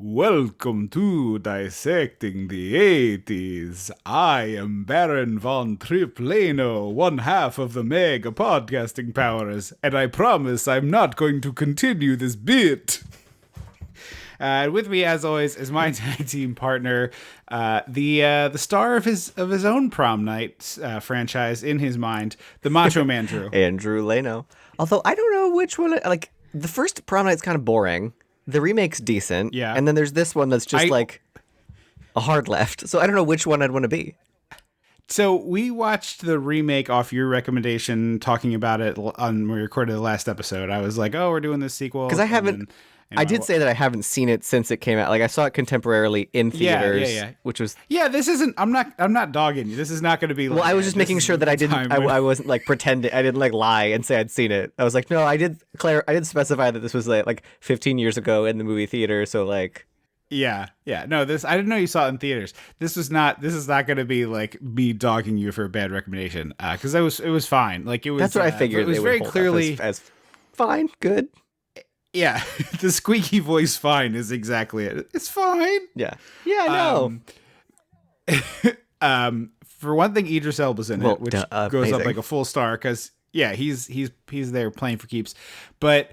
Welcome to Dissecting the 80s. I am Baron von Triplano, one half of the mega podcasting powers, and I promise I'm not going to continue this bit. With me, as always, is my tag team partner, the star of his own prom night franchise in his mind, the Macho Man Drew. Andrew Leno. Although I don't know which one. Like the first prom night's kind of boring. The remake's decent. Yeah. And then there's this one that's just like a hard left. So I don't know which one I'd want to be. So we watched the remake off your recommendation, talking about it when we recorded the last episode. I was like, "Oh, we're doing this sequel." Because I haven't. I did say that I haven't seen it since it came out. Like I saw it contemporarily in theaters, which was This isn't. I'm not dogging you. This is not going to be. Well, I was just making sure that I didn't. I wasn't like pretending. I didn't like lie and say I'd seen it. I was like, no, I did. Claire, I did specify that this was like 15 years ago in the movie theater. So like. Yeah. No, this I didn't know you saw it in theaters. This is not going to be like me dogging you for a bad recommendation because it was fine. Like it was. That's what I figured. It was very clearly as fine, good. Yeah, the squeaky voice "fine" is exactly it. It's fine. Yeah, I know. For one thing, Idris Elba's in it, which goes amazing. up like a full star because he's there playing for keeps. But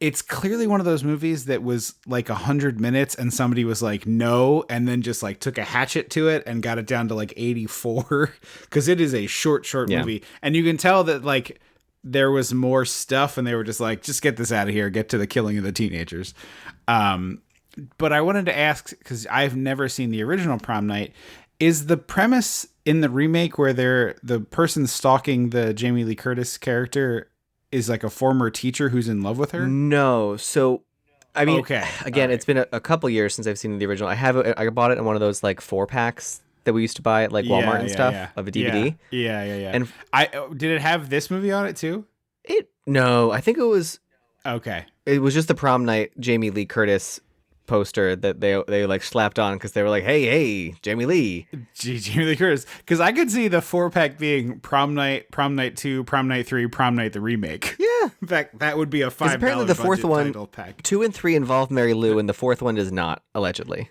it's clearly one of those movies that was like 100 minutes, and somebody was like no, and then just like took a hatchet to it and got it down to like 84 because it is a short movie, and you can tell that like. There was more stuff and they were just like, just get this out of here, get to the killing of the teenagers. But I wanted to ask, because I've never seen the original Prom Night, is the premise in the remake where the person stalking the Jamie Lee Curtis character is like a former teacher who's in love with her? No. So, I mean, again, right. It's been a couple years since I've seen the original. I bought it in one of those like 4-packs that we used to buy at like Walmart and stuff of a DVD. Yeah. And did it have this movie on it too? No, I think it was okay. It was just the Prom Night Jamie Lee Curtis poster that they like slapped on because they were like, hey, Jamie Lee. Jamie Lee Curtis. Because I could see the 4-pack being Prom Night 2, Prom Night 3, Prom Night the remake. Yeah. In fact, that would be a $5 apparently the fourth one, pack. 2 and 3 involve Mary Lou, and the fourth one does not, allegedly.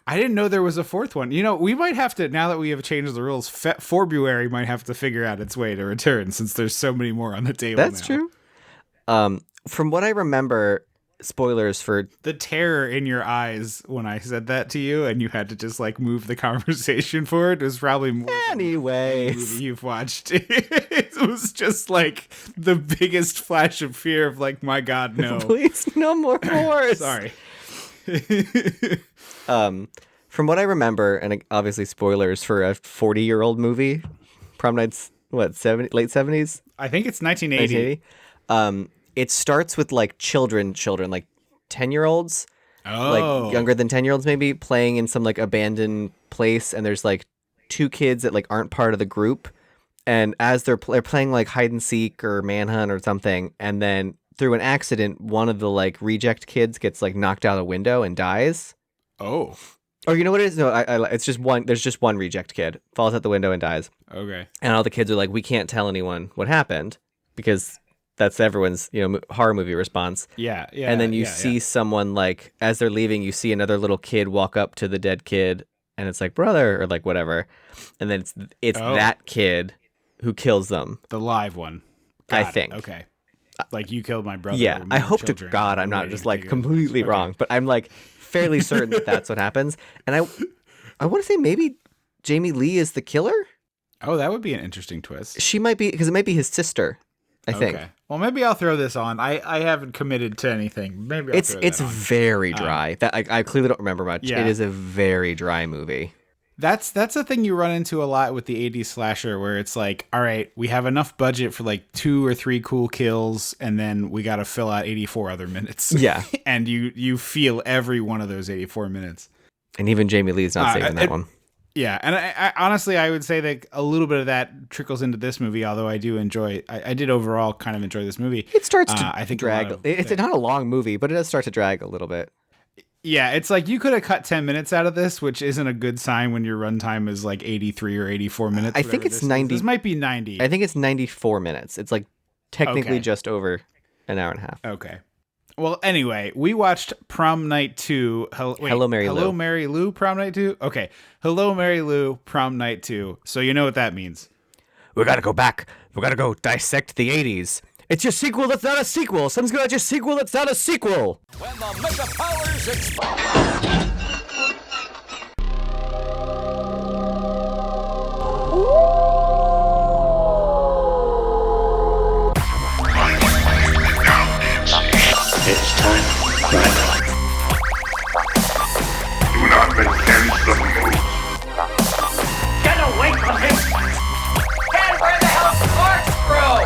I didn't know there was a fourth one. You know, we might have to, now that we have changed the rules, February might have to figure out its way to return since there's so many more on the table now. That's true. From what I remember, spoilers for... The terror in your eyes when I said that to you and you had to just like move the conversation forward was probably more Anyways. than the movie you've watched. It was just like the biggest flash of fear of like, my God, no. Please, no more wars. Sorry. From what I remember, and obviously spoilers for a 40-year-old movie, Prom Night's late 70s? I think it's 1980. It starts with like children, like 10-year-olds, like younger than 10-year-olds maybe, playing in some like abandoned place, and there's like 2 kids that like aren't part of the group, and as they're playing like hide and seek or manhunt or something, and then through an accident, one of the like reject kids gets like knocked out a window and dies. Oh. Or you know what it is? No, it's just one. There's just one reject kid falls out the window and dies. Okay. And all the kids are like, we can't tell anyone what happened because that's everyone's horror movie response. Yeah. And then you see someone like as they're leaving, you see another little kid walk up to the dead kid, and it's like brother or like whatever, and then it's that kid who kills them. The live one. I think. Okay. Like you killed my brother. Yeah, I hope to God I'm not just like completely wrong, but I'm like fairly certain that that's what happens. And I want to say maybe Jamie Lee is the killer. Oh, that would be an interesting twist. She might be, because it might be his sister, I think. Okay. Well, maybe I'll throw this on. I haven't committed to anything. Maybe I'll throw it's that on. very dry. That I clearly don't remember much. Yeah. It is a very dry movie. That's a thing you run into a lot with the 80s slasher, where it's like, all right, we have enough budget for like 2 or 3 cool kills, and then we got to fill out 84 other minutes. Yeah. And you feel every one of those 84 minutes. And even Jamie Lee's not saving that one. Yeah, and I honestly, I would say that a little bit of that trickles into this movie, although I do enjoy, I did overall kind of enjoy this movie. It starts to I think drag. It's not a long movie, but it does start to drag a little bit. Yeah, it's like you could have cut 10 minutes out of this, which isn't a good sign when your runtime is like 83 or 84 minutes. I think it's 90. This might be 90. I think it's 94 minutes. It's like technically just over an hour and a half. Okay. Well, anyway, we watched Prom Night 2. Hello, Mary Lou. Hello, Mary Lou, Prom Night 2? Okay. Hello, Mary Lou, Prom Night 2. So you know what that means. We gotta go back. We gotta go dissect the 80s. It's your sequel that's not a sequel. Something's going on your sequel that's not a sequel. When the mega powers explode. It's time for crime. Do not make handsome moves. Get away from him! And where the hell Corkscrew?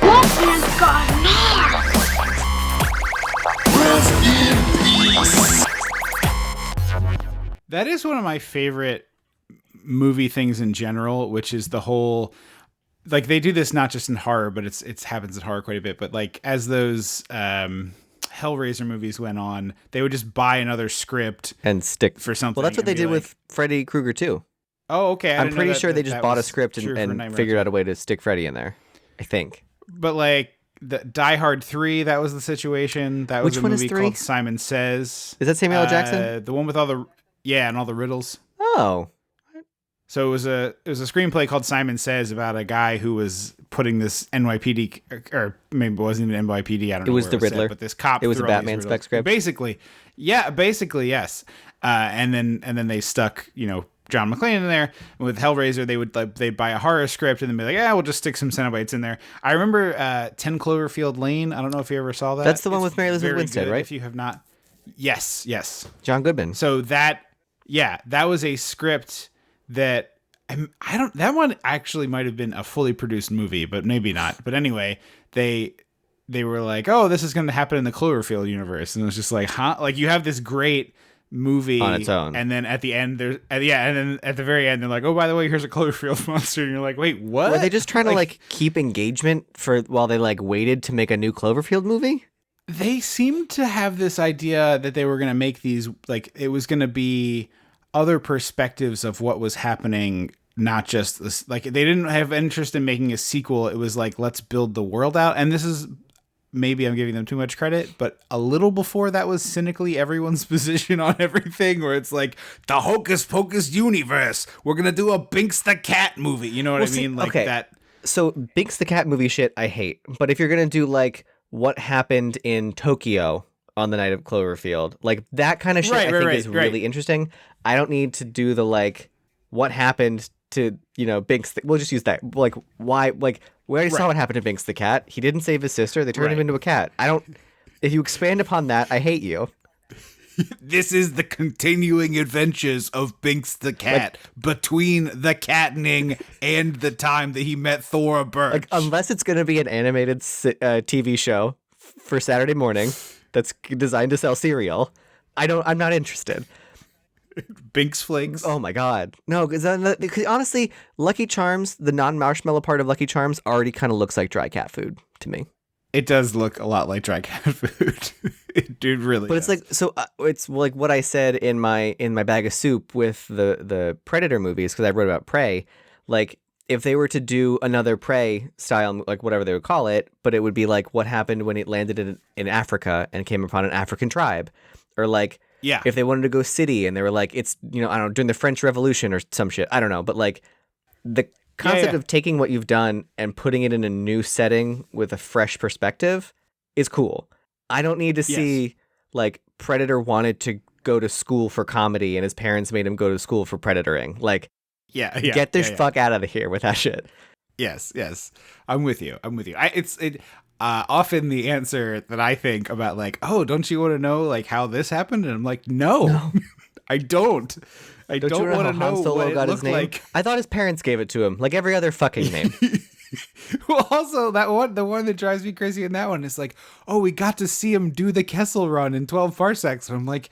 Wolfman's got narc! That is one of my favorite movie things in general, which is the whole, like, they do this not just in horror, but it happens in horror quite a bit. But like, as those Hellraiser movies went on, they would just buy another script And stick for something. Well, that's what they and be did like, with Freddy Krueger too. Oh, okay. I'm pretty sure they just bought a script true for and Nightmare figured on out a way to stick Freddy in there. I think. But like the Die Hard 3, that was the situation. That was Which a one is movie 3? called Simon Says. Is that Samuel L. Jackson? The one with all the and all the riddles. Oh. So it was a screenplay called Simon Says about a guy who was putting this NYPD, or maybe it wasn't even NYPD. I don't know. It was where the set, Riddler. but this cop. It was a threw all these Batman riddles. spec script. Basically, yes. And then they stuck, John McClane in there. And with Hellraiser, they'd buy a horror script and then be like, we'll just stick some Cenobites in there. I remember 10 Cloverfield Lane. I don't know if you ever saw that. That's the one It's with Mary Elizabeth very Winstead, good right? If you have not. Yes. John Goodman. So that was a script that that one actually might have been a fully produced movie, but maybe not. But anyway, they were like, oh, this is going to happen in the Cloverfield universe. And it was just like, huh? Like, you have this great movie on its own. And then at the end, and then at the very end, they're like, oh, by the way, here's a Cloverfield monster. And you're like, wait, what? Were they just trying to keep engagement while they waited to make a new Cloverfield movie? They seemed to have this idea that they were going to make these, it was going to be other perspectives of what was happening, not just this. They didn't have interest in making a sequel. It was like, let's build the world out. And this is, maybe I'm giving them too much credit, but a little before that was cynically everyone's position on everything, where it's like, the Hocus Pocus universe, we're going to do a Binks the Cat movie. You know what I mean? Okay. That. So Binks the Cat movie shit, I hate. But if you're going to do what happened in Tokyo on the night of Cloverfield, that kind of shit I think is really interesting. I don't need to do the what happened to Binks. We'll just use that. Why? We already saw what happened to Binks the cat. He didn't save his sister. They turned him into a cat. I don't. If you expand upon that, I hate you. This is the continuing adventures of Binks the cat between the cattening and the time that he met Thora Birch. Unless it's going to be an animated TV show for Saturday morning that's designed to sell cereal, I'm not interested. Binks Flakes. Oh my god, no! Because honestly, Lucky Charms, the non-marshmallow part of Lucky Charms, already kind of looks like dry cat food to me. It does look a lot like dry cat food. It dude really. But does. It's like what I said in my bag of soup with the Predator movies, because I wrote about Prey. If they were to do another Prey style, whatever they would call it, but it would be what happened when it landed in Africa and came upon an African tribe, or if they wanted to go city and they were it's I don't know, during the French Revolution or some shit, I don't know, but the concept of taking what you've done and putting it in a new setting with a fresh perspective is cool. I don't need to see Predator wanted to go to school for comedy and his parents made him go to school for predatoring. Get this fuck out of here with that shit. Yes. I'm with you. Often the answer that I think about oh, don't you want to know how this happened? And I'm like, no. I don't. I don't want to know what it looked like. I thought his parents gave it to him, like every other fucking name. Well, also the one that drives me crazy in that one is oh, we got to see him do the Kessel Run in 12 parsecs. And I'm like,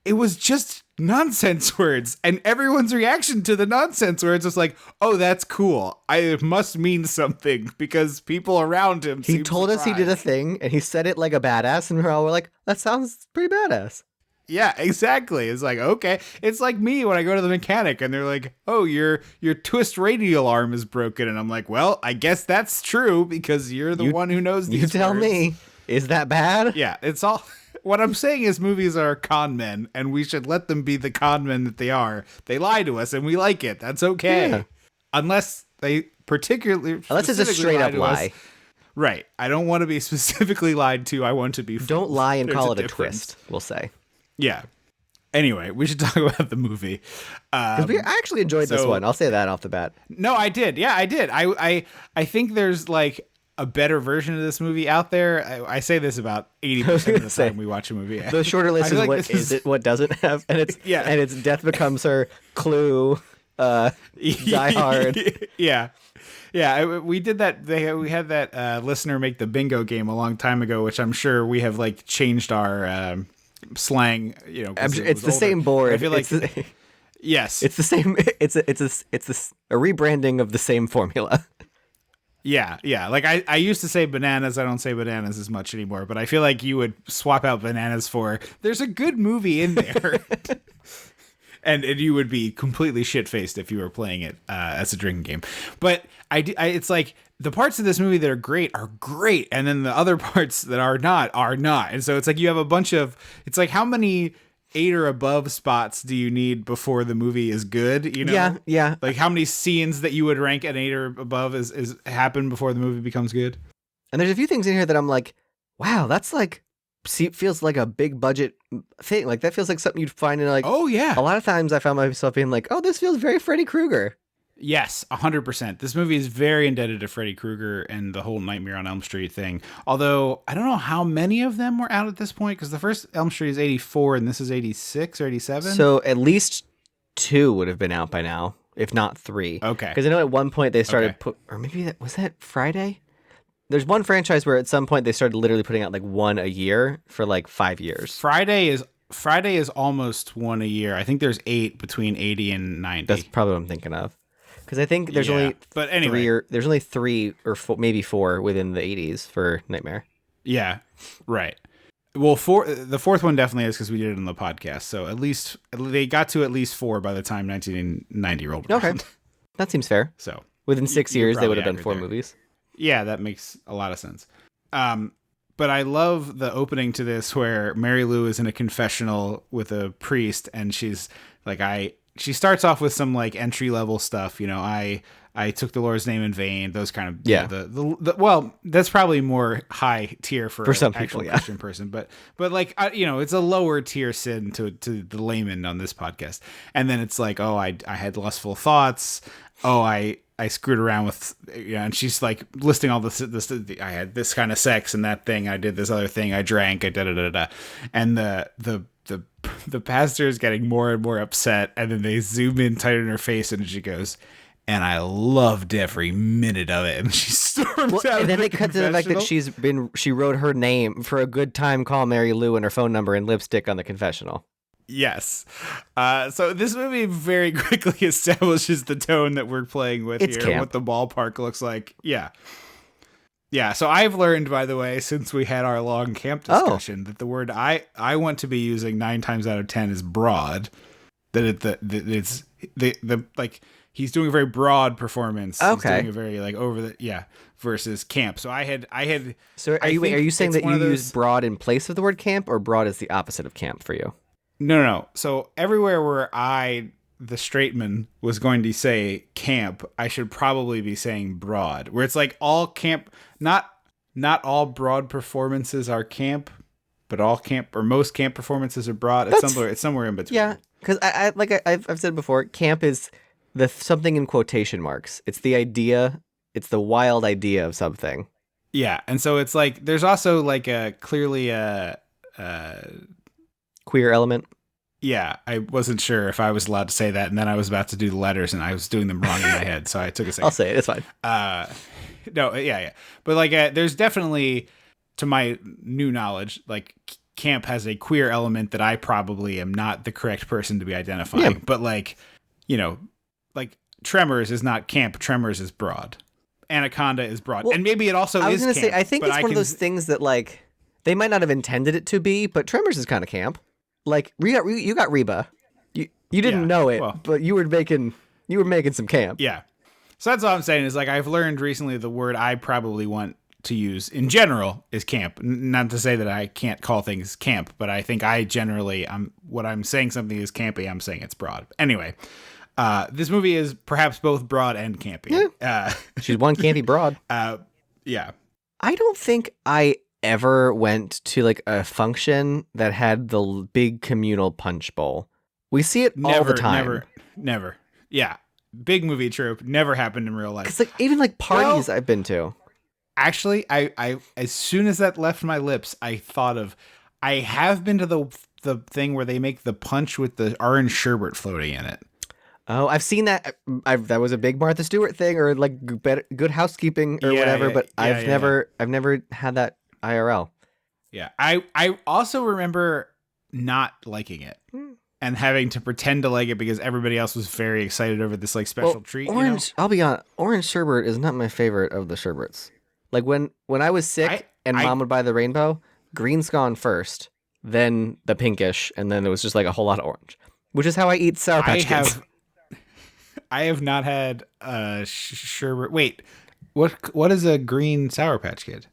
it was just nonsense words, and everyone's reaction to the nonsense words was oh, that's cool. It must mean something because people around him. He told us he did a thing, and he said it like a badass, and we're all like, that sounds pretty badass. Yeah, exactly. It's like, okay. It's like me when I go to the mechanic and they're like, oh, your twist radial arm is broken. And I'm like, well, I guess that's true because you're the one who knows these You tell words. me. Is that bad? Yeah, it's all... What I'm saying is movies are con men, and we should let them be the con men that they are. They lie to us, and we like it. That's okay. Yeah. Unless they Unless it's a straight up lie. Right. I don't want to be specifically lied to. I want to be... Don't lie and There's call it a difference. twist, we'll say. Yeah. Anyway, we should talk about the movie. I actually enjoyed this one. I'll say that off the bat. No, I did. Yeah, I did. I think there's like a better version of this movie out there. I say this about 80% of the time we watch a movie. The shorter list is what is it, what doesn't have, and it's and it's Death Becomes Her, Clue, Die Hard. Yeah. Yeah, we did that. We had that listener make the bingo game a long time ago, which I'm sure we have like changed our slang. You know, it's the same board. I feel like yes, it's the same. It's a rebranding of the same formula. Yeah. Like I used to say bananas. I don't say bananas as much anymore, but I feel like you would swap out bananas for there's a good movie in there. And you would be completely shit-faced if you were playing it as a drinking game. But it's like the parts of this movie that are great, and then the other parts that are not. And so it's like you have a bunch of... It's like how many 8 or above spots do you need before the movie is good? You know? Yeah. Like how many scenes that you would rank an 8 or above is happen before the movie becomes good? And there's a few things in here that I'm like, wow, that's like... feels like a big budget thing. Like that feels like something you'd find in like... Oh, yeah. A lot of times I found myself being like, oh, this feels very Freddy Krueger. Yes, 100%. This movie is very indebted to Freddy Krueger and the whole Nightmare on Elm Street thing. Although, I don't know how many of them were out at this point, because the first Elm Street is 84 and this is 86 or 87. So at least 2 would have been out by now, if not 3. Okay. Because I know at one point they started... Or maybe was that Friday? There's one franchise where at some point they started literally putting out like 1 a year for like 5 years. Friday is almost 1 a year. I think there's 8 between 80 and 90. That's probably what I'm thinking of. Because I think there's only but anyway. there's only 3 or 4, maybe 4 within the 80s for Nightmare. Yeah, right. Well, the fourth one definitely is because we did it on the podcast. So at least they got to at least 4 by the time 1990 rolled around. Okay, that seems fair. So within 6 years they would have done 4 there. movies. Yeah, that makes a lot of sense. But I love the opening to this where Mary Lou is in a confessional with a priest, and she's like, she starts off with some like entry level stuff, you know, I took the Lord's name in vain, those kind of the well, that's probably more high tier for some actual people, Christian person, but like you know, it's a lower tier sin to the layman on this podcast. And then it's like, oh, I had lustful thoughts. Oh, I screwed around with, you know, and she's like listing all this. I had this kind of sex and that thing. I did this other thing. I drank. I da. And the pastor is getting more and more upset. And then they zoom in tighter in her face, and she goes, "And I loved every minute of it." And she storms out. And then they cut to the fact that she wrote her name for a good time. Call Mary Lou and her phone number in lipstick on the confessional. Yes. So this movie very quickly establishes the tone that we're playing with it's here, camp. what the ballpark looks like. Yeah. Yeah. So I've learned, by the way, since we had our long camp discussion, that the word I want to be using 9 times out of 10 is broad. That it's the like he's doing a very broad performance. Okay. He's doing a very like over the versus camp. So I had. So are you saying that you use broad in place of the word camp, or broad is the opposite of camp for you? No. So everywhere where the straight man, was going to say camp, I should probably be saying broad. Where it's like all camp, not all broad performances are camp, but all camp or most camp performances are broad. It's somewhere in between. Yeah, because I've said before, camp is the something in quotation marks. It's the idea. It's the wild idea of something. Yeah, and so it's like there's also like a clearly queer element. Yeah, I wasn't sure if I was allowed to say that, and then I was about to do the letters, and I was doing them wrong in my head, so I took a second. I'll say it. It's fine. No, yeah. But like, there's definitely, to my new knowledge, like camp has a queer element that I probably am not the correct person to be identifying. Yeah. But like, you know, like Tremors is not camp. Tremors is broad. Anaconda is broad, and maybe it also is. I was going to say, I think but it's one of those things that like they might not have intended it to be, but Tremors is kind of camp. Like you got Reba. You didn't Yeah, know it, well. but you were making some camp. Yeah. So that's all I'm saying is like I've learned recently the word I probably want to use in general is camp. Not to say that I can't call things camp, but I think I generally what I'm saying something is campy, I'm saying it's broad. Anyway, this movie is perhaps both broad and campy. Yeah. She's one campy broad. Yeah. I don't think I ever went to like a function that had the big communal punch bowl. We see it all the time. Never. Yeah. Big movie trope. Never happened in real life. Because like even like parties I've been to. Actually, I as soon as that left my lips, I thought of I have been to the thing where they make the punch with the orange sherbet floating in it. Oh, I've seen that. That was a big Martha Stewart thing, or like Good Housekeeping, or whatever. But I've never had that IRL. Yeah, I also remember not liking it and having to pretend to like it because everybody else was very excited over this like special treat. Orange, I'll be honest, orange sherbet is not my favorite of the sherbets. Like when I was sick and Mom would buy the rainbow, green's gone first, then the pinkish, and then it was just like a whole lot of orange, which is how I eat Sour Patch Kids. I have not had sherbet. Wait, what is a green Sour Patch Kid?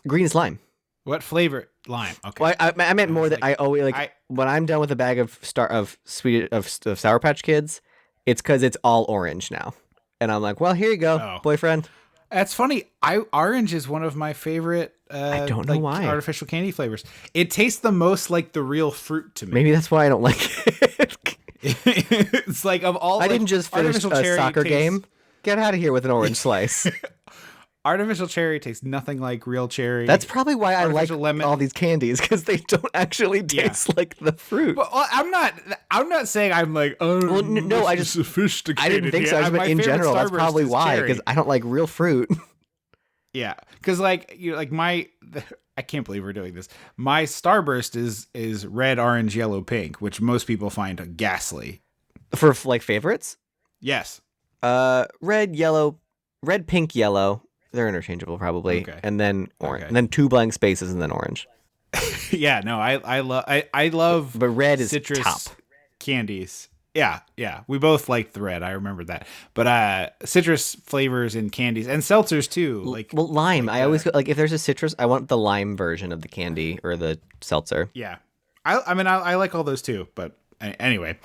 Green is lime. What flavor? Lime. Okay. Well, I meant more that I always like when I'm done with a bag of Sour Patch Kids, it's because it's all orange now, and I'm like, well, here you go, boyfriend. That's funny. Orange is one of my favorite. I don't know why artificial candy flavors. It tastes the most like the real fruit to me. Maybe that's why I don't like it. It's like of all. I didn't just finish a soccer game. Get out of here with an orange slice. Artificial cherry tastes nothing like real cherry. That's probably why I like all these candies, because they don't actually taste like the fruit. Well, I'm not saying I'm like, oh, well, no, I just sophisticated. I didn't think so. I just meant in general. That's probably why, because I don't like real fruit. Yeah, because like I can't believe we're doing this. My Starburst is red, orange, yellow, pink, which most people find ghastly. For like favorites? Yes. Red, pink, yellow. They're interchangeable probably. Okay. And then orange. Okay. And then 2 blank spaces and then orange. Yeah, no, I love but red is citrus top. Candies. Yeah. We both liked the red. I remember that. But citrus flavors and candies and seltzers too. Like lime. I always like if there's a citrus, I want the lime version of the candy or the seltzer. Yeah. I mean I like all those too, but anyway.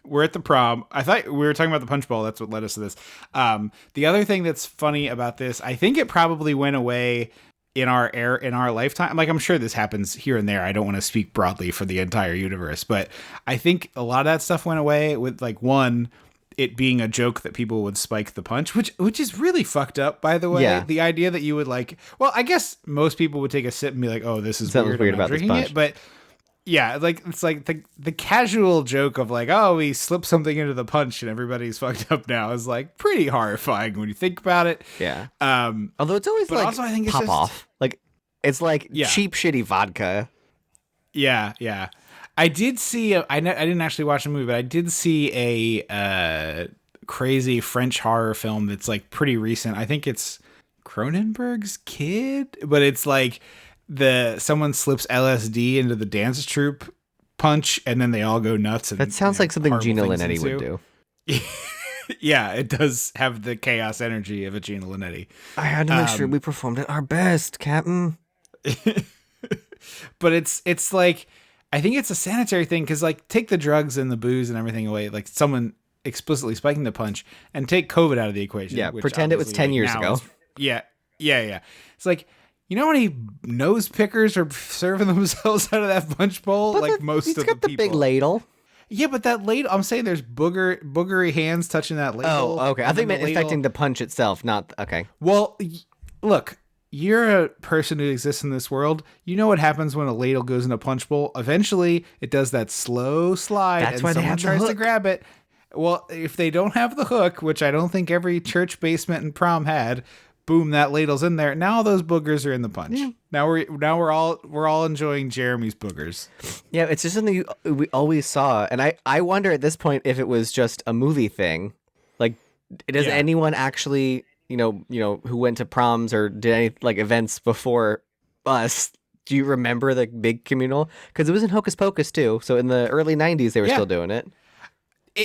We're at the prom. I thought we were talking about the punch bowl. That's what led us to this. The other thing that's funny about this, I think it probably went away in our lifetime. Like I'm sure this happens here and there. I don't want to speak broadly for the entire universe, but I think a lot of that stuff went away with like it being a joke that people would spike the punch, which is really fucked up, by the way. Yeah. The idea that you would like, well, I guess most people would take a sip and be like, oh, this is weird about drinking it, but. Yeah, like it's like the casual joke of like, oh, he slipped something into the punch and everybody's fucked up now is like pretty horrifying when you think about it. Yeah. Although it's always like also, I think pop off. Like it's like cheap, shitty vodka. Yeah. I did see. I didn't actually watch the movie, but I did see a crazy French horror film that's like pretty recent. I think it's Cronenberg's Kid, but it's like. Someone slips LSD into the dance troupe punch and then they all go nuts. And, that sounds like something Gina Linetti would do. Yeah, it does have the chaos energy of a Gina Linetti. I had to make sure we performed at our best, Captain. But it's like, I think it's a sanitary thing because like take the drugs and the booze and everything away, like someone explicitly spiking the punch and take COVID out of the equation. Yeah, pretend it was 10 years ago. Yeah. It's like, you know how many nose pickers are serving themselves out of that punch bowl? But like most of the people. He's got the big ladle. Yeah, but that ladle, I'm saying there's boogery hands touching that ladle. Oh, okay. I think it meant affecting the punch itself, not, okay. Well, look, you're a person who exists in this world. You know what happens when a ladle goes in a punch bowl? Eventually, it does that slow slide. That's why someone tries to grab it. Well, if they don't have the hook, which I don't think every church basement and prom had, boom, that ladle's in there. Now those boogers are in the punch. Yeah. Now we're all enjoying Jeremy's boogers. Yeah, it's just something we always saw, and I wonder at this point if it was just a movie thing. Like, does anyone actually, you know, who went to proms or did any like events before us Do you remember the big communal? Because it was in Hocus Pocus too. So in the early 90s, they were still doing it.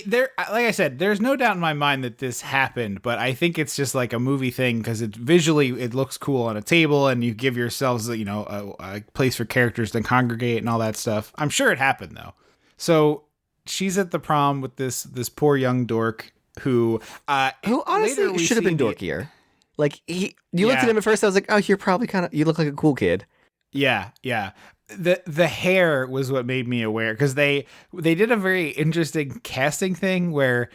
There, like I said, there's no doubt in my mind that this happened, but I think it's just like a movie thing because it looks cool on a table, and you give yourselves, a place for characters to congregate and all that stuff. I'm sure it happened though. So she's at the prom with this poor young dork who honestly should have been dorkier. Like you looked at him at first, I was like, oh, you're probably you look like a cool kid. Yeah. The hair was what made me aware, because they did a very interesting casting thing where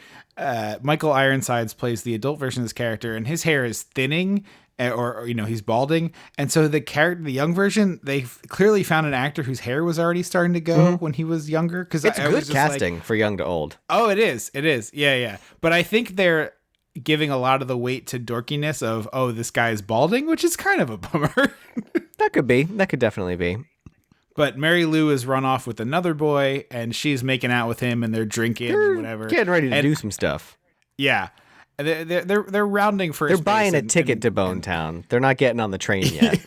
Michael Ironsides plays the adult version of this character, and his hair is thinning, or he's balding, and so the young version, they clearly found an actor whose hair was already starting to go when he was younger. Because it's good casting for young to old. Oh, it is. Yeah. But I think they're giving a lot of the weight to dorkiness of, oh, this guy is balding, which is kind of a bummer. That could definitely be. But Mary Lou is run off with another boy, and she's making out with him, and they're drinking and whatever, getting ready to do some stuff. Yeah, they're rounding first. They're buying a ticket to Bone Town. They're not getting on the train yet.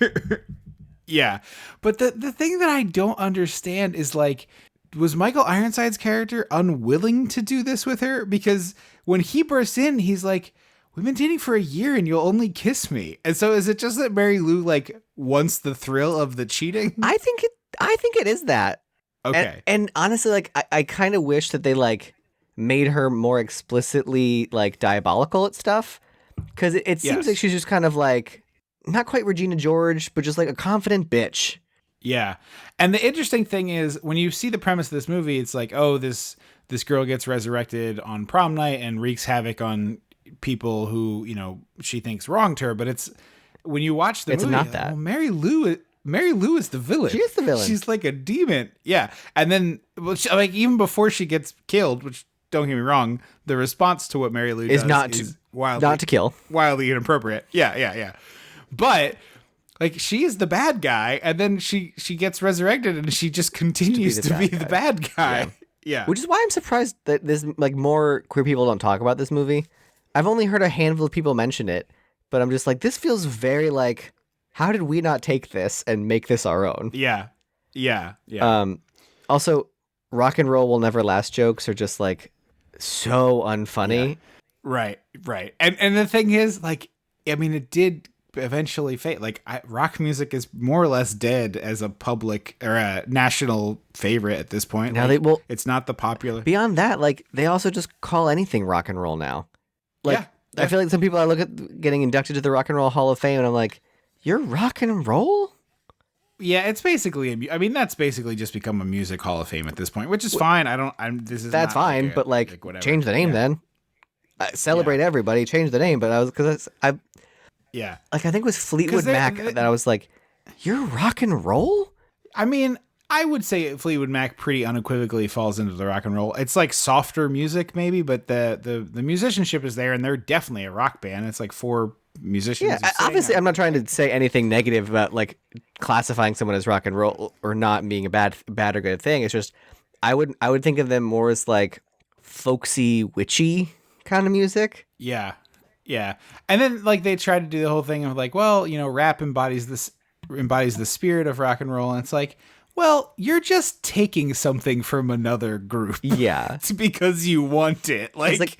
Yeah, but the thing that I don't understand is, like, was Michael Ironside's character unwilling to do this with her? Because when he bursts in, he's like, we've been dating for a year and you'll only kiss me. And so is it just that Mary Lou, like, wants the thrill of the cheating? I think it is that. Okay. And honestly, like, I kind of wish that they, like, made her more explicitly, like, diabolical at stuff. Because it seems like she's just kind of, like, not quite Regina George, but just, like, a confident bitch. Yeah. And the interesting thing is, when you see the premise of this movie, it's like, oh, this girl gets resurrected on prom night and wreaks havoc on people who, she thinks wronged her. But it's, when you watch the movie, it's not that. Well, Mary Lou is the villain. She is the villain. She's like a demon. Yeah. And then, even before she gets killed, which, don't get me wrong, the response to what Mary Lou does is not to kill. Wildly inappropriate. Yeah. But, like, she is the bad guy, and then she gets resurrected, and she just continues to be the bad guy. Yeah. Which is why I'm surprised that this, like, more queer people don't talk about this movie. I've only heard a handful of people mention it, but I'm just like, this feels very like, how did we not take this and make this our own? Yeah. Also, rock and roll will never last jokes are just, like, so unfunny. Yeah. Right. And the thing is, like, I mean, it did eventually fade. Like, rock music is more or less dead as a public or a national favorite at this point. Now like, it's not the popular. Beyond that, like, they also just call anything rock and roll now. Like, I feel like some people I look at getting inducted to the Rock and Roll Hall of Fame, and I'm like, you're rock and roll? Yeah, it's basically. I mean, that's basically just become a music Hall of Fame at this point, which is fine. That's fine, like but like change the name then. Celebrate everybody, change the name. But I like, I think it was Fleetwood Mac that I was like, you're rock and roll? I mean, I would say Fleetwood Mac pretty unequivocally falls into the rock and roll. It's like softer music maybe, but the musicianship is there, and they're definitely a rock band. It's like 4 musicians. Yeah, obviously I'm not trying to say anything negative about, like, classifying someone as rock and roll or not being a bad or good thing. It's just I would think of them more as, like, folksy, witchy kind of music. Yeah. And then, like, they try to do the whole thing of, like, well, rap embodies the spirit of rock and roll, and it's like, well, you're just taking something from another group. Yeah. It's because you want it. Like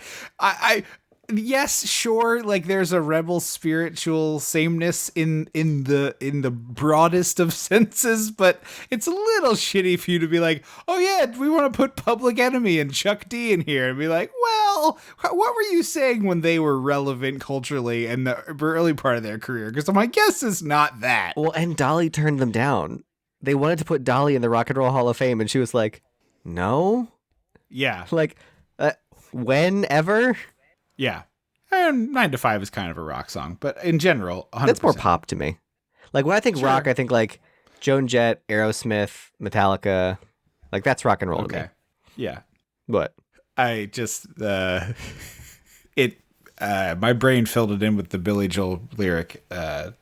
yes, sure, like, there's a rebel spiritual sameness in the broadest of senses, but it's a little shitty for you to be like, oh yeah, we want to put Public Enemy and Chuck D in here, and be like, well, what were you saying when they were relevant culturally in the early part of their career? Because my guess is not that. Well, and Dolly turned them down. They wanted to put Dolly in the Rock and Roll Hall of Fame, and she was like, no? Yeah. Like, whenever? Yeah. And 9 to 5 is kind of a rock song, but in general, 100%. That's more pop to me. Like, when I think rock, I think, like, Joan Jett, Aerosmith, Metallica. Like, that's rock and roll to me. Yeah. What? I just, my brain filled it in with the Billy Joel lyric,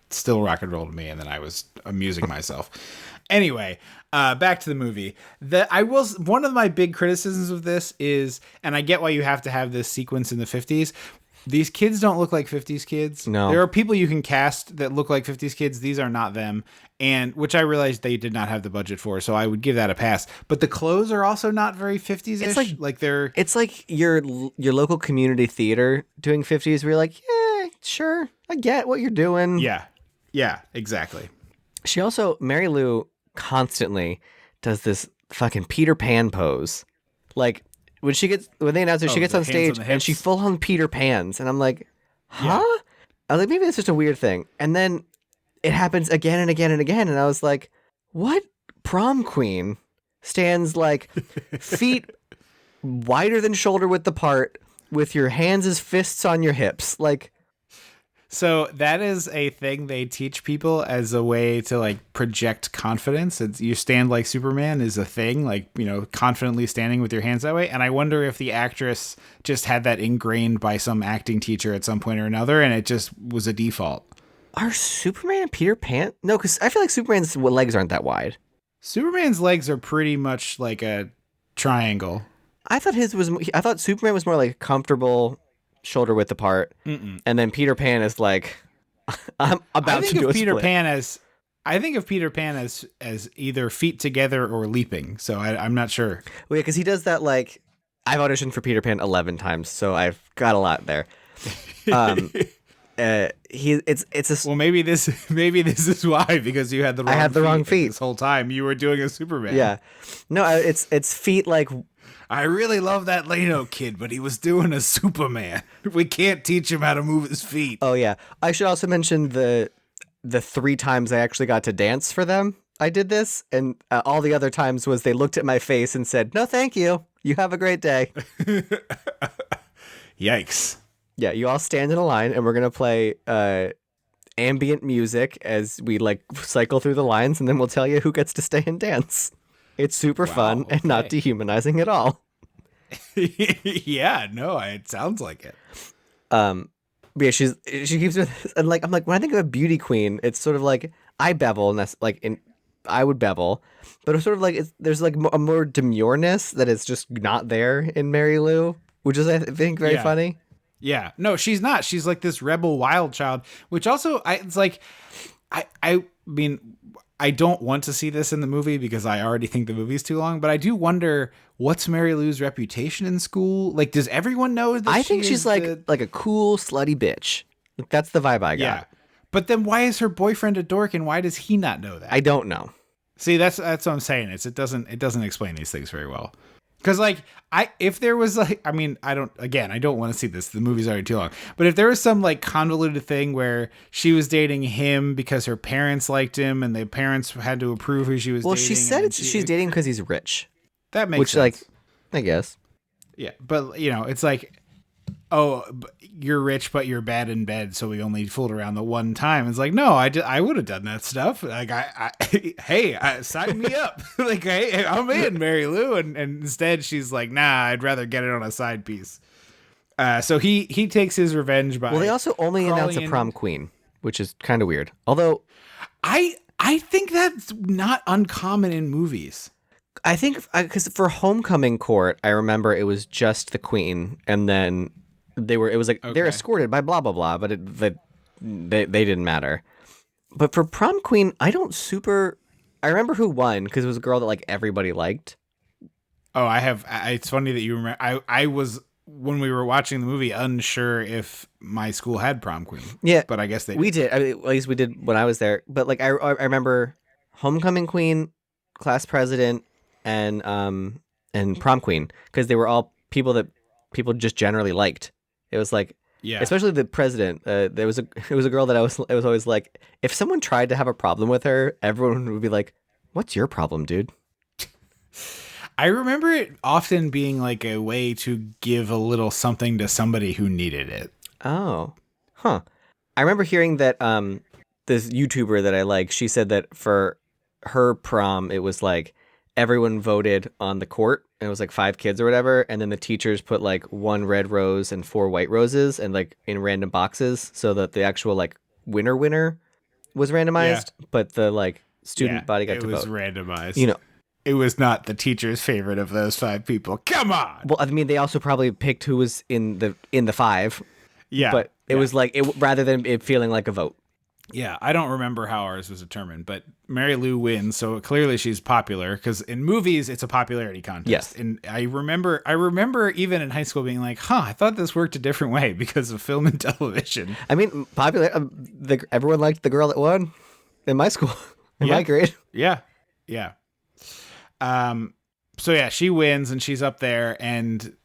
still rock and roll to me, and then I was amusing myself. Anyway, back to the movie. One of my big criticisms of this is, and I get why you have to have this sequence in the 50s, These kids don't look like 50s kids. No. There are people you can cast that look like 50s kids. These are not them. And which I realized they did not have the budget for, so I would give that a pass. But the clothes are also not very 50s-ish. It's like they're... It's like your local community theater doing 50s where you're like, yeah, sure, I get what you're doing. Yeah. Yeah, exactly. She also, Mary Lou, constantly does this fucking Peter Pan pose. Like, when they announce her, she gets on stage and she full on Peter Pans. And I'm like, huh? Yeah. I was like, maybe it's just a weird thing. And then it happens again and again and again. And I was like, what prom queen stands like feet wider than shoulder width apart with your hands as fists on your hips? Like, so that is a thing they teach people as a way to like project confidence. You stand like Superman is a thing, like, you know, confidently standing with your hands that way. And I wonder if the actress just had that ingrained by some acting teacher at some point or another, and it just was a default. Are Superman and Peter Pan? No, because I feel like Superman's legs aren't that wide. Superman's legs are pretty much like a triangle. I thought Superman was more like comfortable, shoulder width apart, and then Peter Pan is like, I'm about to do a split. I think of Peter Pan as either feet together or leaping. So I'm not sure. Well, yeah, because he does that. Like, I've auditioned for Peter Pan 11 times, so I've got a lot there. Well, maybe this is why, because you had the wrong I had the wrong feet this whole time. You were doing a Superman. Yeah, no, it's feet like. I really love that Leno kid, but he was doing a Superman. We can't teach him how to move his feet. Oh yeah, I should also mention the 3 times I actually got to dance for them. I did this, and all the other times was they looked at my face and said, "No, thank you. You have a great day." Yikes. Yeah, you all stand in a line, and we're gonna play ambient music as we like cycle through the lines, and then we'll tell you who gets to stay and dance. It's super fun and not dehumanizing at all. Yeah, no, it sounds like it. But yeah, she keeps with, and like I'm like, when I think of a beauty queen, it's sort of like I bevel, and that's like I would bevel, but it's sort of like there's like a more demureness that is just not there in Mary Lou, which is I think very funny. Yeah, no, she's not. She's like this rebel wild child, which also it's like I mean, I don't want to see this in the movie because I already think the movie's too long, but I do wonder what's Mary Lou's reputation in school? Like, does everyone know that I think she's like a cool slutty bitch. That's the vibe I got. Yeah. But then why is her boyfriend a dork, and why does he not know that? I don't know. See, that's what I'm saying. It doesn't explain these things very well. Because like if there was like, I mean, I don't want to see this. The movie's already too long. But if there was some like convoluted thing where she was dating him because her parents liked him and the parents had to approve who she was dating. Well, she said she's dating because he's rich. That makes sense. Like, I guess. Yeah, but you know, it's like, oh, you're rich, but you're bad in bed, so we only fooled around the one time. It's like, no, I would have done that stuff. Like, hey, sign me up. Like, hey, I'm in, Mary Lou, and instead she's like, nah, I'd rather get it on a side piece. So he takes his revenge by. Well, they also only announce a prom queen, which is kind of weird. Although, I think that's not uncommon in movies. I think because for homecoming court, I remember it was just the queen, and then it was like they're escorted by blah blah blah, but they didn't matter. But for prom queen, I remember who won because it was a girl that like everybody liked. Oh, it's funny that you remember. I was, when we were watching the movie, unsure if my school had prom queen. Yeah, but I guess we did. I mean, at least we did when I was there. But like I remember homecoming queen, class president, and prom queen, because they were all people that people just generally liked. It was like, yeah, especially the president. It was a girl that it was always like, if someone tried to have a problem with her, everyone would be like, "What's your problem, dude?" I remember it often being like a way to give a little something to somebody who needed it. Oh, huh. I remember hearing that this YouTuber that I like, she said that for her prom, it was like everyone voted on the court, and it was like 5 kids or whatever, and then the teachers put like 1 red rose and 4 white roses, and like in random boxes, so that the actual like winner was randomized, but the like student body got to vote. It was randomized. You know, it was not the teacher's favorite of those 5 people. Come on. Well, I mean, they also probably picked who was in the 5. Yeah. But it was like rather than it feeling like a vote. Yeah, I don't remember how ours was determined, but Mary Lou wins, so clearly she's popular because in movies it's a popularity contest. Yes. And I remember even in high school being like, I thought this worked a different way because of film and television. I mean, popular. Everyone liked the girl that won in my school, in my grade. Yeah, yeah. So yeah, she wins and she's up there, and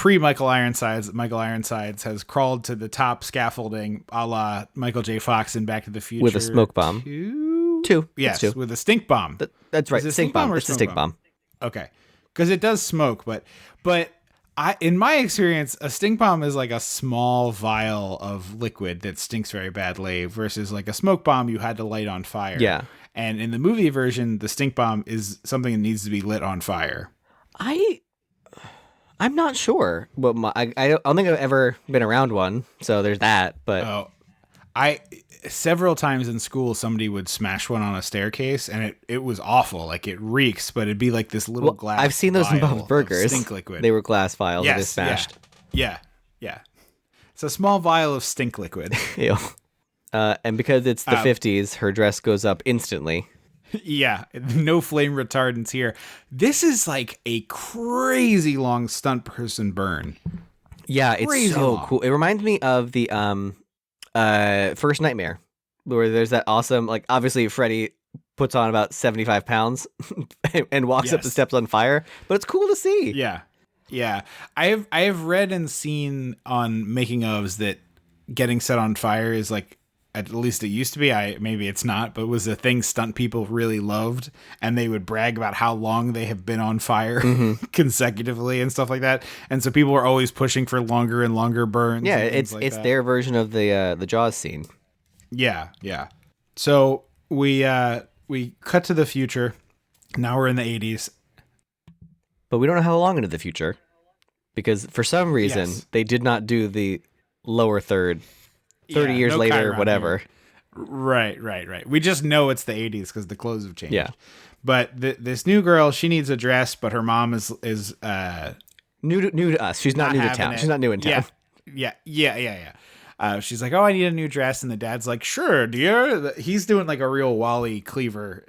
Michael Ironsides has crawled to the top scaffolding, a la Michael J. Fox in Back to the Future With a smoke bomb. Two. Yes, two. with a stink bomb. That's right. Is it Stink bomb. or It's a smoke stink bomb. Okay, because it does smoke, but in my experience, a stink bomb is like a small vial of liquid that stinks very badly versus like a smoke bomb you had to light on fire. Yeah. And in the movie version, the stink bomb is something that needs to be lit on fire. I'm not sure, but I don't think I've ever been around one, so there's that. But several times in school, somebody would smash one on a staircase, and it was awful. Like it reeks, but it'd be like this little glass. I've seen those in vial Bob's Burgers. of stink liquid. They were glass vials that they smashed. Yeah. It's a small vial of stink liquid. Ew. And because it's the 50s, her dress goes up instantly. Yeah, no flame retardants here. This is like a crazy long stunt person burn. Yeah, Crazy it's so long. cool. It reminds me of the First Nightmare, where there's that awesome, like, obviously Freddy puts on about 75 pounds and walks up the Yes. steps on fire, but it's cool to see. Yeah. I have read and seen on making ofs that getting set on fire is like, at least it used to be, maybe it's not, but was a thing stunt people really loved, and they would brag about how long they have been on fire consecutively and stuff like that. And so people were always pushing for longer and longer burns. Yeah, and things it's like that. their version of the Jaws scene. Yeah. So we cut to the future. Now we're in the 80s. But we don't know how long into the future, because for some reason they did not do the lower third. 30 years no later, Chiron whatever. here. Right. We just know it's the 80s because the clothes have changed. Yeah. But this new girl, she needs a dress, but her mom is New to us. She's not new to having town. it. She's not new in town. Yeah. She's like, I need a new dress, and the dad's like, sure, dear. He's doing like a real Wally Cleaver.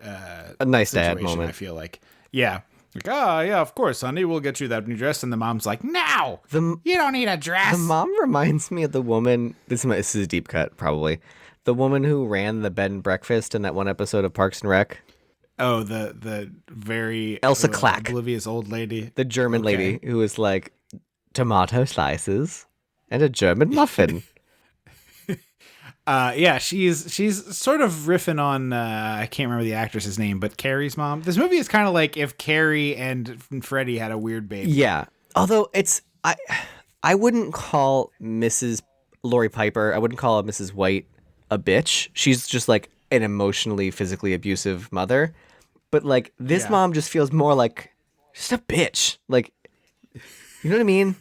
A nice dad situation, moment. I feel like. Yeah. Like, yeah, of course, honey, we'll get you that new dress. And the mom's like, no, you don't need a dress. The mom reminds me of the woman. This is a deep cut, probably. The woman who ran the bed and breakfast in that one episode of Parks and Rec. Oh, the very Elsa Clack. oblivious old lady, The German lady who was like, tomato slices and a German muffin. Yeah, she's sort of riffing on I can't remember the actress's name, but Carrie's mom. This movie is kind of like if Carrie and Freddie had a weird baby. Yeah. Although I wouldn't call Mrs. Lori Piper, I wouldn't call Mrs. White a bitch. She's just like an emotionally, physically abusive mother. But like this mom just feels more like just a bitch. Like, you know what I mean?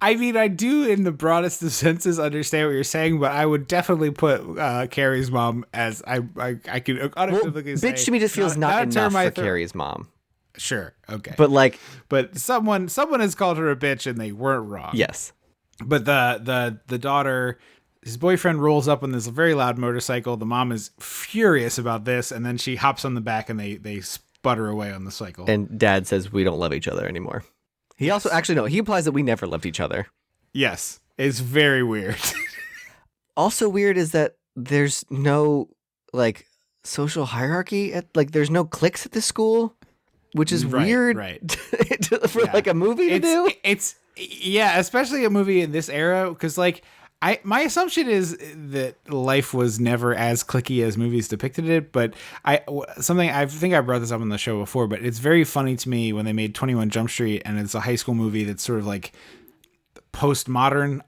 I mean, I do, in the broadest of senses, understand what you're saying, but I would definitely put Carrie's mom as I could unequivocally say. Bitch to me just feels not enough for Carrie's mom. Sure, okay, But someone has called her a bitch, and they weren't wrong. yes. But the daughter, his boyfriend rolls up on this very loud motorcycle. The mom is furious about this, and then she hops on the back, and they sputter away on the cycle. And dad says we don't love each other anymore. He also, actually, no, he implies that we never loved each other. Yes, it's very weird. Also weird is that there's no, like, social hierarchy. There's no cliques at this school, which is weird for, like, a movie to do. Yeah, especially a movie in this era, because, like, my assumption is that life was never as cliquey as movies depicted it, but I think I brought this up on the show before, but it's very funny to me when they made 21 Jump Street, and it's a high school movie that's sort of like postmodern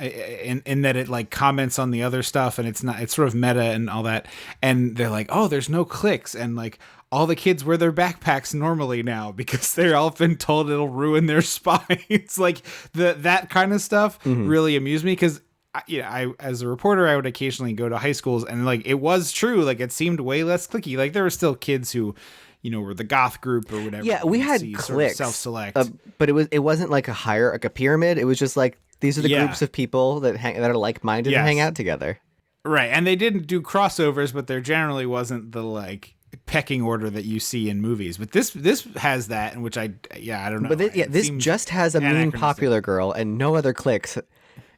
in that it like comments on the other stuff, and it's sort of meta and all that, and they're like, oh, there's no cliques, and like all the kids wear their backpacks normally now because they're all been told it'll ruin their spines. Like that kind of stuff really amused me, because I as a reporter, I would occasionally go to high schools, and like it was true, like it seemed way less cliquey. Like there were still kids who, were the goth group or whatever. Yeah, we had sort of cliques, self-select, but it wasn't like a pyramid. It was just like These are the Yeah. groups of people that are like-minded and hang out together. Right, and they didn't do crossovers, but there generally wasn't the like pecking order that you see in movies. But this has that, in which I don't know. But this seems just has a mean anachronistic. popular girl and no other cliques.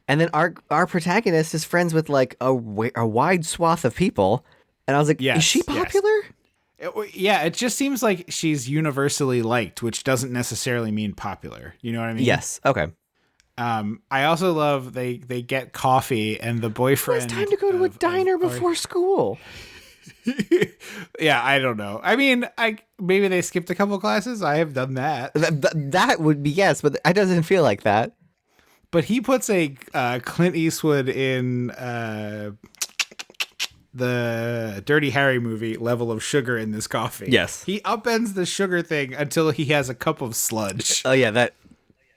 And then our protagonist is friends with like a wide swath of people. And I was like, Yes, is she yes. popular? It just seems like she's universally liked, which doesn't necessarily mean popular. You know what I mean? Yes. Okay. I also love they get coffee and the boyfriend. It's time to go to a diner before school. Yeah, I don't know. I mean, maybe they skipped a couple classes. I have done that. That would be yes, but it doesn't feel like that. But he puts a Clint Eastwood in the Dirty Harry movie level of sugar in this coffee. Yes. He upends the sugar thing until he has a cup of sludge. Oh yeah,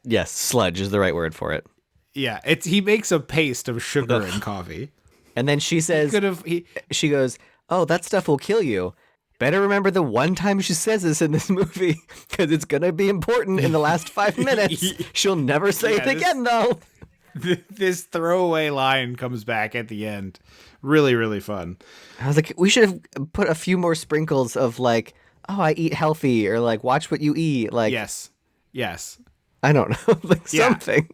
yes, sludge is the right word for it. Yeah, he makes a paste of sugar and coffee. And then she says, she goes, "Oh, that stuff will kill you. Better remember the one time she says this in this movie, because it's going to be important in the last 5 minutes. She'll never say it again, though." This throwaway line comes back at the end. Really, really fun. I was like, we should have put a few more sprinkles of like, "Oh, I eat healthy," or like, "Watch what you eat." Like, Yes. I don't know, like something.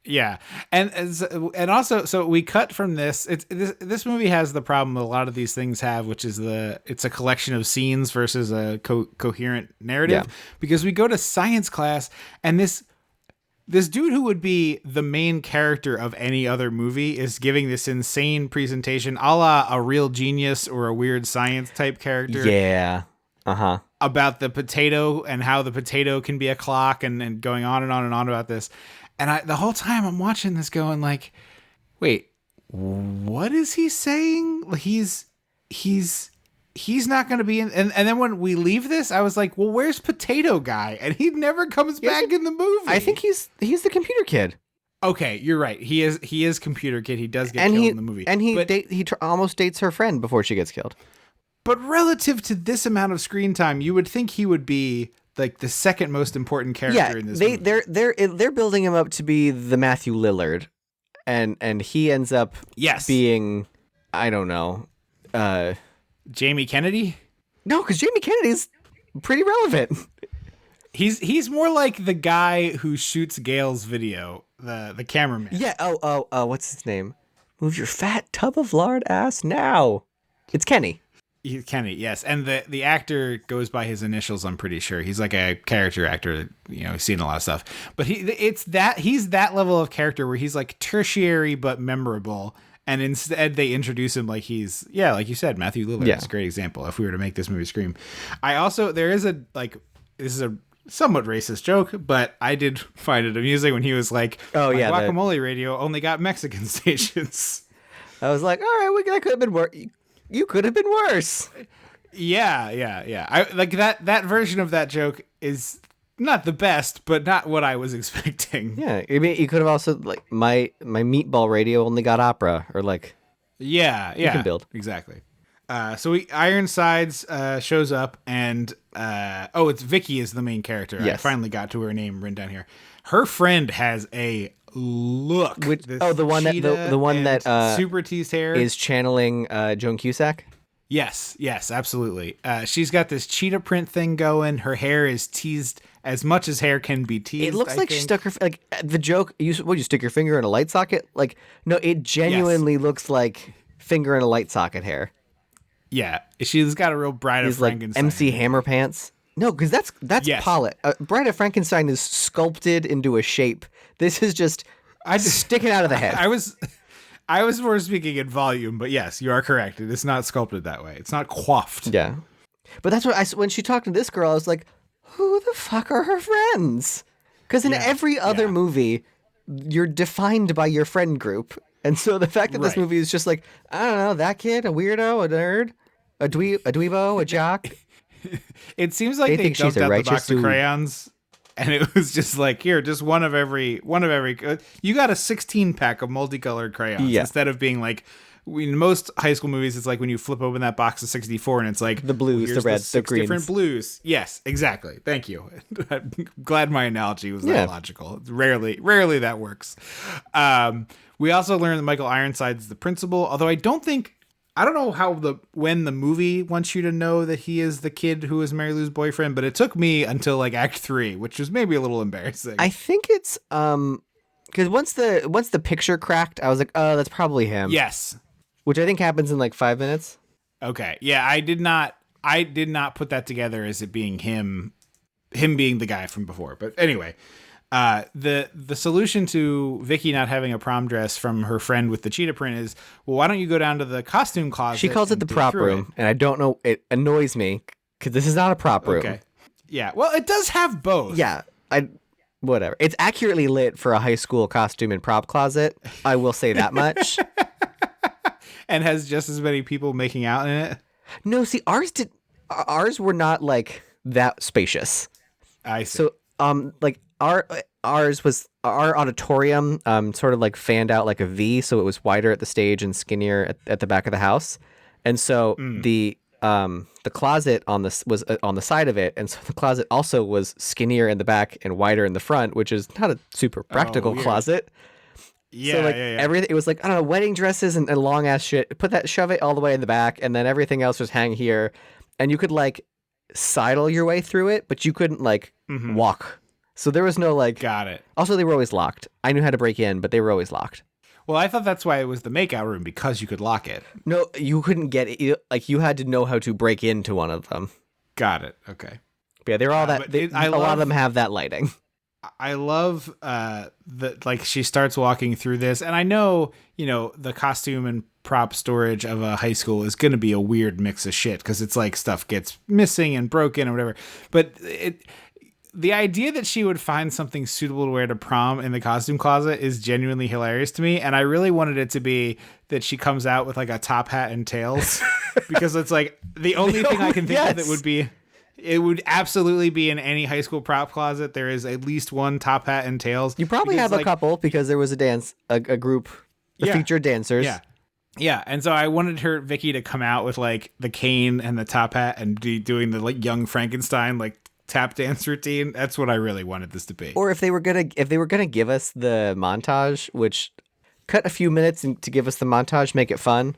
Yeah, and also, so we cut from this. This movie has the problem a lot of these things have, which is it's a collection of scenes versus a coherent narrative. Yeah. Because we go to science class, and this dude who would be the main character of any other movie is giving this insane presentation, a la a real genius or a weird science type character. Yeah. About the potato and how the potato can be a clock, and going on and on and on about this. And the whole time I'm watching this going like, wait, what is he saying? He's not going to be in. And then when we leave this, I was like, well, where's Potato Guy? And he never comes back in the movie. I think he's the computer kid. Okay, you're right. He is Computer Kid. He does get killed in the movie. And he almost dates her friend before she gets killed. But relative to this amount of screen time, you would think he would be like the second most important character in this movie. They're building him up to be the Matthew Lillard, and he ends up being, I don't know, Jamie Kennedy. No, because Jamie Kennedy's pretty relevant. He's more like the guy who shoots Gail's video, the cameraman. Yeah. Oh. What's his name? Move your fat tub of lard ass now. It's Kenny. Kenny, yes, and the actor goes by his initials. I'm pretty sure he's like a character actor. You know, he's seen a lot of stuff, but he's that level of character where he's like tertiary but memorable. And instead, they introduce him like he's like you said, Matthew Lillard. Yeah. It's a great example. If we were to make this movie scream, there is this is a somewhat racist joke, but I did find it amusing when he was like, "Oh yeah, Guacamole Radio only got Mexican stations." I was like, "All right, that could have been worse. You could have been worse." Yeah. I like that version of that joke is not the best, but not what I was expecting. Yeah, I mean, you could have also like my meatball radio only got opera, or like, yeah, you can build exactly. So Ironsides shows up, and it's Vicky is the main character. Yes. I finally got to her name written down here. Her friend has a look. The one that super teased hair is channeling Joan Cusack. Yes, absolutely. She's got this cheetah print thing going. Her hair is teased as much as hair can be teased. It looks like she stuck her the joke. You stick your finger in a light socket? Like, no, it genuinely looch like finger in a light socket hair. Yeah, she's got a real Bride of Frankenstein. Like MC Hammer pants. No, because that's Yes. Pollock. Bride of Frankenstein is sculpted into a shape. This is just sticking out of the head. I was more speaking in volume, but yes, you are correct. It is not sculpted that way. It's not coiffed. Yeah, but that's what when she talked to this girl, I was like, who the fuck are her friends? Because in every other movie, you're defined by your friend group. And so the fact that this movie is just like, I don't know, that kid, a weirdo, a nerd, a dweebo, a jock. It seems like they dumped out the box of crayons, and it was just like, here, just one of every. You got a 16-pack of multicolored crayons instead of being like, in most high school movies, it's like when you flip open that box of 64 and it's like The blues, here's the reds, the six greens. different blues. Yes, exactly. Thank you. I'm glad my analogy was that logical. Rarely that works. We also learned that Michael Ironside's the principal, although I don't know when the movie wants you to know that he is the kid who is Mary Lou's boyfriend, but it took me until like Act 3, which was maybe a little embarrassing. I think it's because once the picture cracked, I was like, oh, that's probably him. Yes. Which I think happens in like 5 minutes. Okay. Yeah, I did not put that together as it being him being the guy from before. But anyway, the solution to Vicky not having a prom dress from her friend with the cheetah print is, well, why don't you go down to the costume closet? She calls it the prop room, and I don't know. It annoys me because this is not a prop room. Okay. Yeah. Well, it does have both. Yeah. Whatever. It's accurately lit for a high school costume and prop closet. I will say that much. And has just as many people making out in it. No, see, ours were not like that spacious. I see. So, like ours was our auditorium, sort of like fanned out like a V, so it was wider at the stage and skinnier at the back of the house, and so the closet was on the side of it, and so the closet also was skinnier in the back and wider in the front, which is not a super practical closet. Yeah, so like yeah. everything, it was like, I don't know, wedding dresses and long ass shit. Shove it all the way in the back, and then everything else was hang here, and you could like sidle your way through it, but you couldn't like walk. So there was no like. Got it. Also, they were always locked. I knew how to break in, but they were always locked. Well, I thought that's why it was the makeout room, because you could lock it. No, you couldn't get it. Like you had to know how to break into one of them. Got it. Okay. But yeah, they're all that. A lot of them have that lighting. I love that, like, she starts walking through this, and I know, the costume and prop storage of a high school is going to be a weird mix of shit, because it's like stuff gets missing and broken or whatever. But the idea that she would find something suitable to wear to prom in the costume closet is genuinely hilarious to me, and I really wanted it to be that she comes out with like a top hat and tails, because it's like the only thing I can think of that would be. It would absolutely be in any high school prop closet. There is at least one top hat and tails. You probably have a couple, because there was a group, featured dancers. Yeah. Yeah. And so I wanted Vicky to come out with like the cane and the top hat and be doing the like young Frankenstein, like tap dance routine. That's what I really wanted this to be. Or if they were gonna give us the montage, which cut a few minutes to give us the montage, make it fun.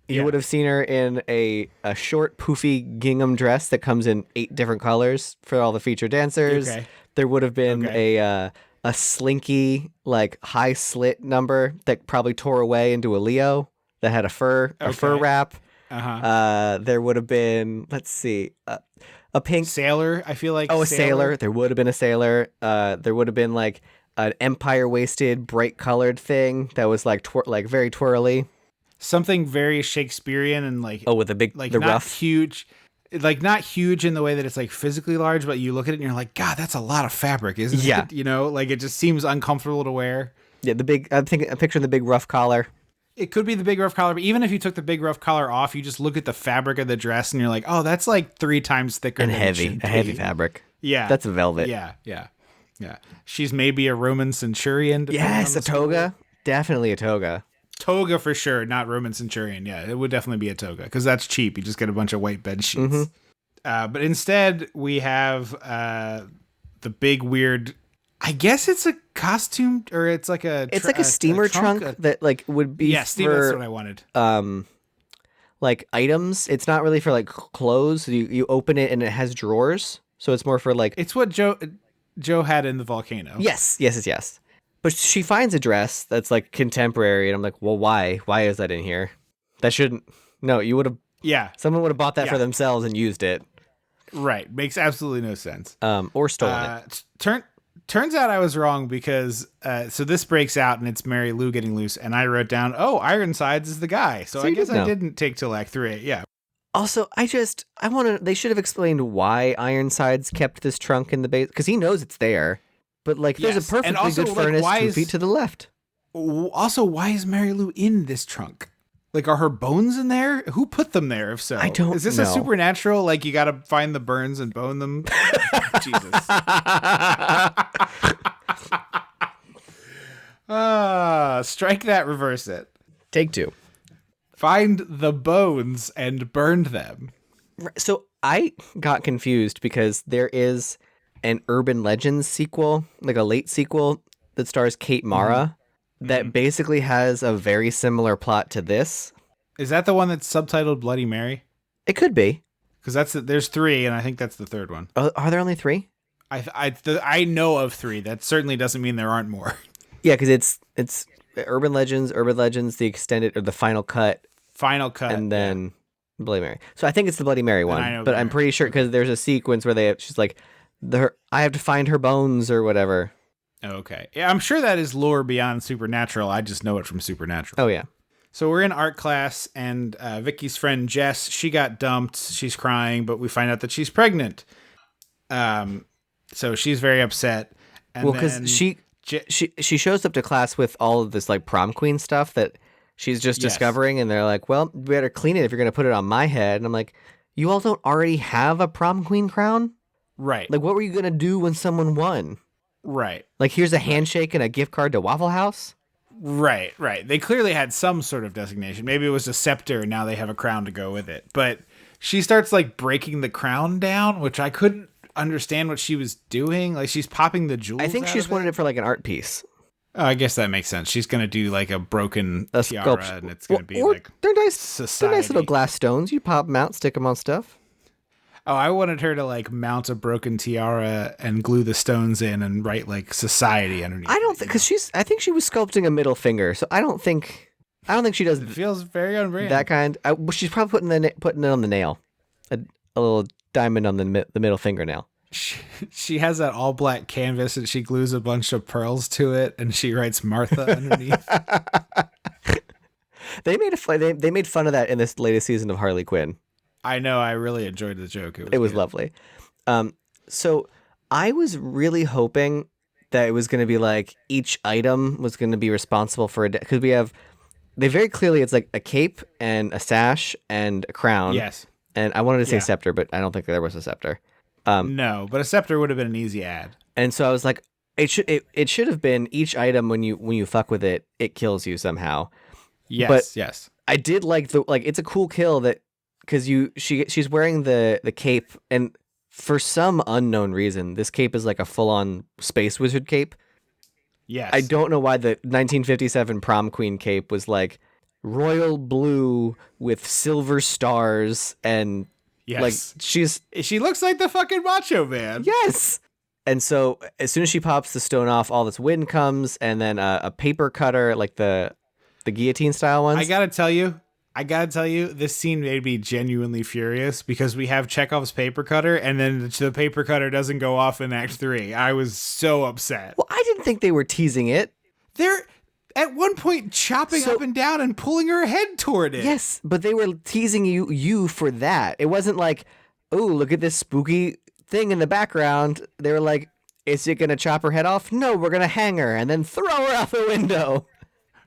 You would have seen her in a short, poofy gingham dress that comes in 8 different colors for all the featured dancers. Okay. There would have been a slinky, like high slit number that probably tore away into a Leo that had a fur wrap. There would have been, let's see, a pink sailor. I feel like a sailor. There would have been a sailor. There would have been like an empire waisted, bright colored thing that was like very twirly. Something very Shakespearean and like with the big, like the not rough, huge, like not huge in the way that it's like physically large, but you look at it and you're like, God, that's a lot of fabric, isn't it? Like it just seems uncomfortable to wear. Yeah, I'm picturing the big rough collar. It could be the big rough collar, but even if you took the big rough collar off, you just look at the fabric of the dress and you're like, oh, that's like 3 times thicker and than heavy, a heavy fabric. Yeah, that's a velvet. Yeah. She's maybe a Roman centurion. Yes, a toga, definitely a toga. Toga for sure, not Roman centurion. Yeah, it would definitely be a toga because that's cheap. You just get a bunch of white bed sheets. But instead, we have the big weird. I guess it's a costume, or it's like a. It's like a steamer trunk that like would be. Yeah, steamer. That's what I wanted. Like items. It's not really for like clothes. You open it and it has drawers, so it's more for like. It's what Joe had in the volcano. Yes. But she finds a dress that's like contemporary, and I'm like, well, why? Why is that in here? That shouldn't. No, you would have. Yeah. Someone would have bought that for themselves and used it. Right. Makes absolutely no sense. Or stolen it. Turns out I was wrong because so this breaks out and it's Mary Lou getting loose, and I wrote down, oh, Ironsides is the guy. So I guess I didn't take till Act 3. Yeah. Also, they should have explained why Ironsides kept this trunk in the base, because he knows it's there. But like, there's a perfectly good furnace 2 feet to the left. Also, why is Mary Lou in this trunk? Like, are her bones in there? Who put them there? If so, I don't know. Is this a supernatural? Like, you got to find the burns and bone them. Jesus. Strike that. Reverse it. Take 2. find the bones and burned them. So I got confused because there is an Urban Legends sequel, like a late sequel that stars Kate Mara that basically has a very similar plot to this. Is that the one that's subtitled Bloody Mary? It could be. Because there's 3, and I think that's the third one. Are there only 3? I know of 3. That certainly doesn't mean there aren't more. Yeah, because it's Urban Legends, the extended or the final cut, and then Bloody Mary. So I think it's the Bloody Mary one, but I'm pretty sure because there's a sequence where she's like, I have to find her bones or whatever. Okay, yeah, I'm sure that is lore beyond Supernatural. I just know it from Supernatural. Oh yeah. So we're in art class, and Vicky's friend Jess, she got dumped. She's crying, but we find out that she's pregnant. So she's very upset. And because she shows up to class with all of this like prom queen stuff that she's just discovering, and they're like, "Well, we better clean it if you're going to put it on my head." And I'm like, "You all don't already have a prom queen crown, right? Like, what were you going to do when someone won? Right? Like, here's a handshake and a gift card to Waffle House." Right. They clearly had some sort of designation. Maybe it was a scepter, and now they have a crown to go with it. But she starts like breaking the crown down, which I couldn't understand what she was doing. Like, she's popping the jewels. I think she just wanted it for like an art piece. Oh, I guess that makes sense. She's gonna do like a broken tiara, and it's gonna be like they're nice. Society. They're nice little glass stones. You pop them out, stick them on stuff. Oh, I wanted her to like mount a broken tiara and glue the stones in and write like society underneath. I don't think because I think she was sculpting a middle finger, so I don't think she does. It feels very on brand. That kind. She's probably putting it on the nail, a little diamond on the middle fingernail. She has that all black canvas and she glues a bunch of pearls to it and she writes Martha underneath. They made fun of that in this latest season of Harley Quinn. I know. I really enjoyed the joke. It was lovely. So I was really hoping that it was going to be like each item was going to be responsible for because they very clearly it's like a cape and a sash and a crown. Yes. And I wanted to say scepter, but I don't think there was a scepter. No, but a scepter would have been an easy ad. And so I was like, it should have been each item when you fuck with it, it kills you somehow. Yes, but yes. I did like it's a cool kill that because she's wearing the cape, and for some unknown reason, this cape is like a full on space wizard cape. Yes. I don't know why the 1957 prom queen cape was like royal blue with silver stars and. Yes. Like she looks like the fucking Macho Man. Yes. And so as soon as she pops the stone off, all this wind comes, and then a paper cutter, like the guillotine style ones. I gotta tell you, this scene made me genuinely furious because we have Chekhov's paper cutter, and then the paper cutter doesn't go off in Act 3. I was so upset. Well, I didn't think they were teasing it. They're at one point chopping up and down and pulling her head toward it. Yes, but they were teasing you for that. It wasn't like, oh, look at this spooky thing in the background. They were like, is it going to chop her head off? No, we're going to hang her and then throw her out the window.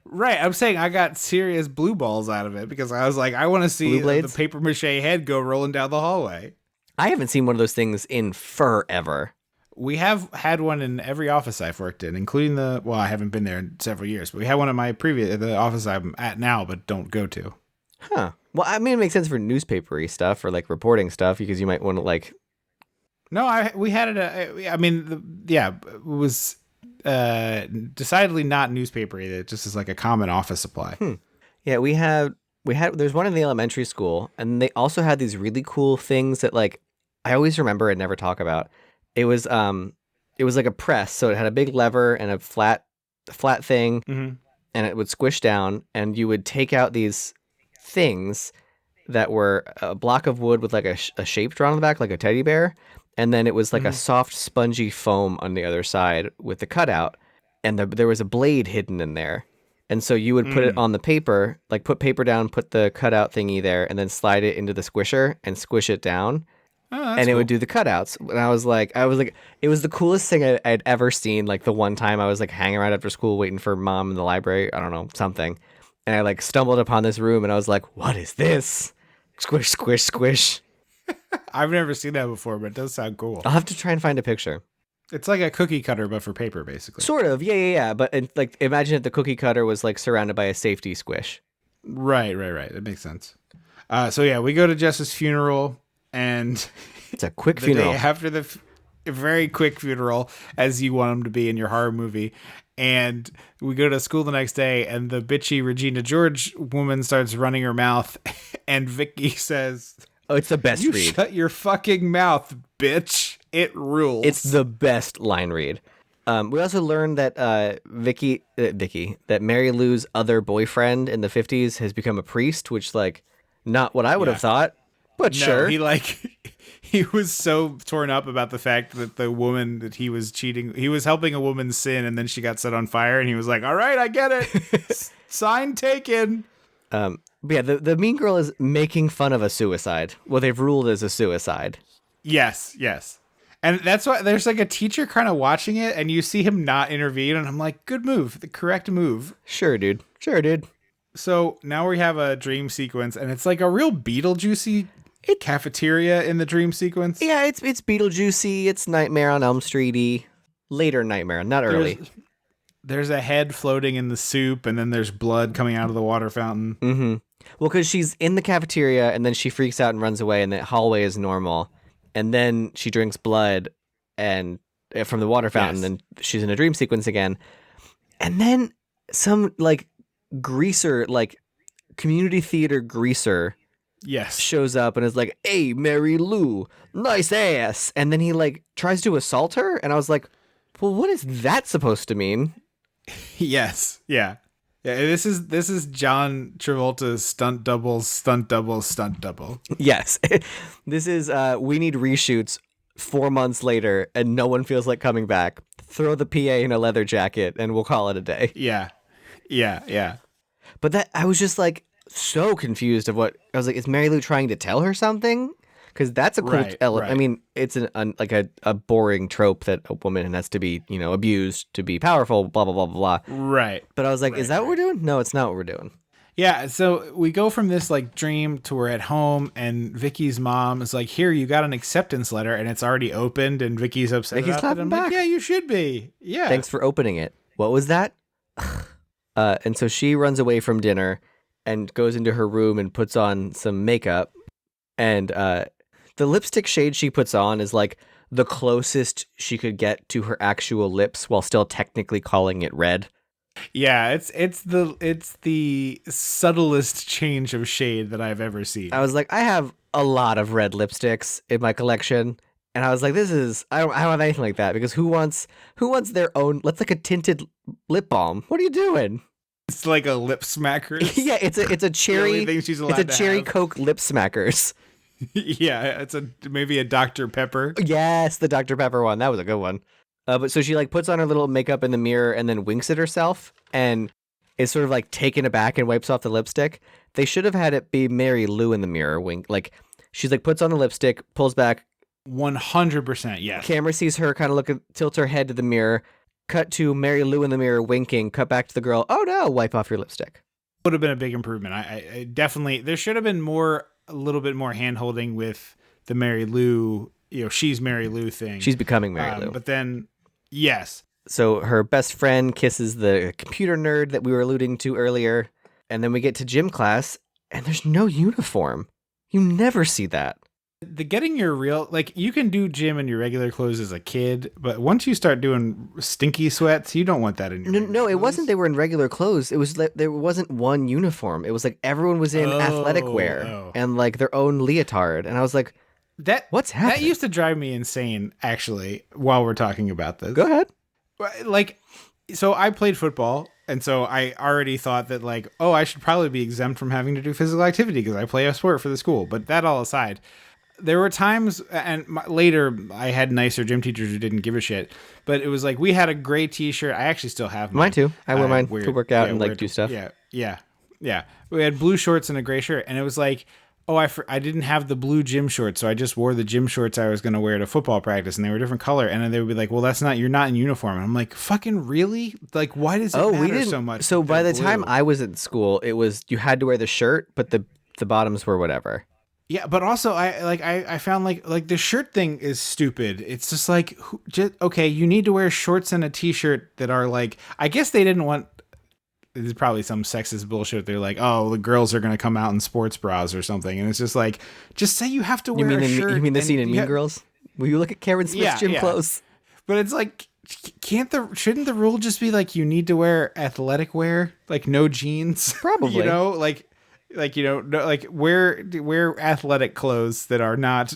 Right. I'm saying I got serious blue balls out of it because I was like, I want to see the paper mache head go rolling down the hallway. I haven't seen one of those things in forever. We have had one in every office I've worked in, including I haven't been there in several years, but we had one in the office I'm at now, but don't go to. Huh. Well, I mean, it makes sense for newspapery stuff or like reporting stuff because you might want to like. No, we had it. It was decidedly not newspapery. It just is like a common office supply. Yeah, we had. There's one in the elementary school, and they also had these really cool things that like I always remember and never talk about. It was like a press, so it had a big lever and a flat thing, and it would squish down, and you would take out these things that were a block of wood with like a shape drawn on the back, like a teddy bear, and then it was like a soft, spongy foam on the other side with the cutout, and there was a blade hidden in there, and so you would put it on the paper, like put paper down, put the cutout thingy there, and then slide it into the squisher and squish it down. Oh, and it would do the cutouts. And I was like, it was the coolest thing I'd ever seen. Like the one time I was like hanging around after school waiting for mom in the library. I don't know, something. And I like stumbled upon this room and I was like, what is this? Squish, squish, squish. I've never seen that before, but it does sound cool. I'll have to try and find a picture. It's like a cookie cutter, but for paper, basically. Sort of. Yeah. But like imagine if the cookie cutter was like surrounded by a safety squish. Right. That makes sense. So yeah, we go to Jess's funeral, and It's a quick the funeral. day after a very quick funeral, as you want them to be in your horror movie. And we go to school the next day, and the bitchy Regina George woman starts running her mouth, and Vicky says, Oh, it's the best "You read. shut your fucking mouth, bitch. It rules." It's the best line read. We also learned that that Mary Lou's other boyfriend in the 50s has become a priest, which, like, not what I would have thought, but No, sure. he was so torn up about the fact that the woman that he was cheating, he was helping a woman sin, and then she got set on fire, and he was like, "All right, I get it. Sign taken." But yeah, the mean girl is making fun of a suicide. Well, they've ruled as a suicide. Yes. And that's why there's like a teacher kind of watching it, and you see him not intervene, and I'm like, good move, the correct move. Sure, dude. So now we have a dream sequence, and it's like a real Beetlejuicy cafeteria in the dream sequence. Yeah, it's Beetlejuicy. It's Nightmare on Elm Street-y. Later Nightmare, not early. There's a head floating in the soup, and then there's blood coming out of the water fountain. Mm-hmm. Well, because she's in the cafeteria, and then she freaks out and runs away, and the hallway is normal. And then she drinks blood and from the water fountain, and she's in a dream sequence again. And then some, like, greaser, like, community theater greaser shows up and is like, "Hey, Mary Lou, nice ass." And then he, like, tries to assault her, and I was like, well, what is that supposed to mean? Yes. Yeah. This is John Travolta's stunt double. Yes. This is we need reshoots 4 months later, and no one feels like coming back. Throw the PA in a leather jacket, and we'll call it a day. Yeah. But that I was just like so confused of what I was like. Is Mary Lou trying to tell her something? Because that's a cool element. Right. I mean, it's like a boring trope that a woman has to be, abused to be powerful. Blah blah blah blah blah. Right. But I was like, is that what we're doing? No, it's not what we're doing. Yeah, so we go from this like dream to we're at home, and Vicky's mom is like, "Here, you got an acceptance letter," and it's already opened, and Vicky's upset. Vicky's about clapping it. I'm back. like, "Yeah, you should be." Yeah. Thanks for opening it. What was that? And so she runs away from dinner and goes into her room and puts on some makeup. And the lipstick shade she puts on is like the closest she could get to her actual lips while still technically calling it red. Yeah, it's the subtlest change of shade that I've ever seen. I was like, I have a lot of red lipsticks in my collection. And I was like, I don't have anything like that, because who wants their own, let's like a tinted lip balm. What are you doing? It's like a lip smacker. Yeah, it's a cherry. It's a cherry Coke lip smackers. Yeah, it's maybe a Dr. Pepper. Yes, the Dr. Pepper one. That was a good one. But so she like puts on her little makeup in the mirror and then winks at herself and is sort of like taken aback and wipes off the lipstick. They should have had it be Mary Lou in the mirror wink. Like she's like puts on the lipstick, pulls back. 100%, yes. Camera sees her kind of tilt her head to the mirror. Cut to Mary Lou in the mirror winking. Cut back to the girl. Oh no! Wipe off your lipstick. Would have been a big improvement. I definitely, there should have been a little bit more hand holding with the Mary Lou. She's Mary Lou thing. She's becoming Mary Lou. But then, yes. So her best friend kisses the computer nerd that we were alluding to earlier, and then we get to gym class, and there's no uniform. You never see that. The getting your real, like, you can do gym in your regular clothes as a kid, but once you start doing stinky sweats, you don't want that in your No, it wasn't they were in regular clothes. It was like there wasn't one uniform. It was like everyone was in athletic wear and like their own leotard. And I was like, what's happening? That used to drive me insane, actually, while we're talking about this. Go ahead. Like, so I played football, and so I already thought that, like, I should probably be exempt from having to do physical activity because I play a sport for the school. But that all aside, there were times, and later I had nicer gym teachers who didn't give a shit, but it was like we had a gray t-shirt. I actually still have mine. Mine too. I wear mine to work out and like do stuff. Yeah. We had blue shorts and a gray shirt, and it was like, I didn't have the blue gym shorts, so I just wore the gym shorts I was going to wear to football practice, and they were a different color, and then they would be like, well, you're not in uniform. And I'm like, fucking really? Like, why does it matter so much? So by the time I was in school, it was, you had to wear the shirt, but the bottoms were whatever. Yeah, but also I found like the shirt thing is stupid. It's just like, okay, you need to wear shorts and a t-shirt that are like, I guess they didn't want It's probably some sexist bullshit. They're like, oh, the girls are going to come out in sports bras or something. And it's just like, just say you have to wear a shirt. You mean the scene in Mean Girls? Will you look at Karen Smith's gym clothes? But it's like, shouldn't the rule just be like, you need to wear athletic wear? Like no jeans? Probably. You know, wear athletic clothes that are not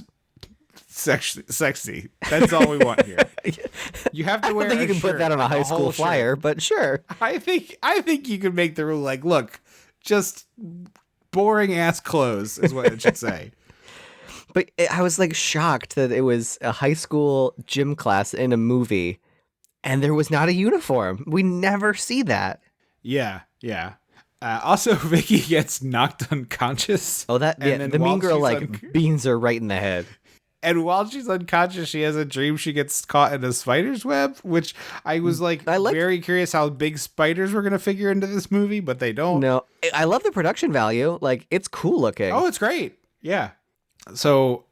sexy. That's all we want here. You have to wear. I don't think you can put that on a high school flyer, but sure. I think you could make the rule like, look, just boring ass clothes is what it should say. But I was like shocked that it was a high school gym class in a movie, and there was not a uniform. We never see that. Yeah. Also, Vicky gets knocked unconscious. Oh, the mean girl beans her right in the head. And while she's unconscious, she has a dream she gets caught in a spider's web, which I was very curious how big spiders were going to figure into this movie, but they don't. No, I love the production value. Like, it's cool looking. Oh, it's great. Yeah. So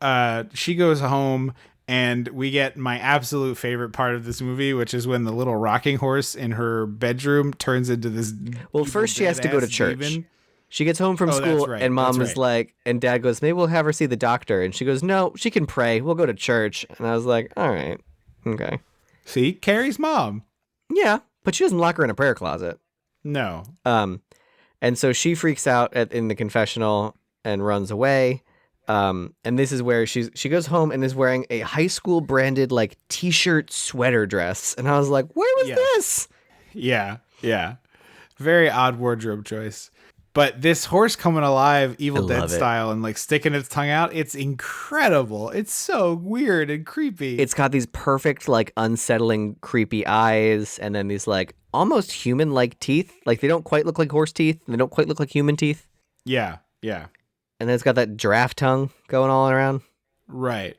she goes home, and we get my absolute favorite part of this movie, which is when the little rocking horse in her bedroom turns into this. Well, first she has to go to church. Demon. She gets home from school, right. and mom is like, and dad goes, maybe we'll have her see the doctor. And she goes, no, she can pray. We'll go to church. And I was like, all right. Okay. See, Carrie's mom. Yeah, but she doesn't lock her in a prayer closet. No. And so she freaks out in the confessional and runs away. And this is where she goes home and is wearing a high school branded like t-shirt sweater dress. And I was like, where was this? Yeah. Very odd wardrobe choice. But this horse coming alive, Evil Dead style, and like sticking its tongue out, it's incredible. It's so weird and creepy. It's got these perfect, like unsettling, creepy eyes, and then these like almost human-like teeth. Like they don't quite look like horse teeth, and they don't quite look like human teeth. Yeah. And then it's got that giraffe tongue going all around. Right.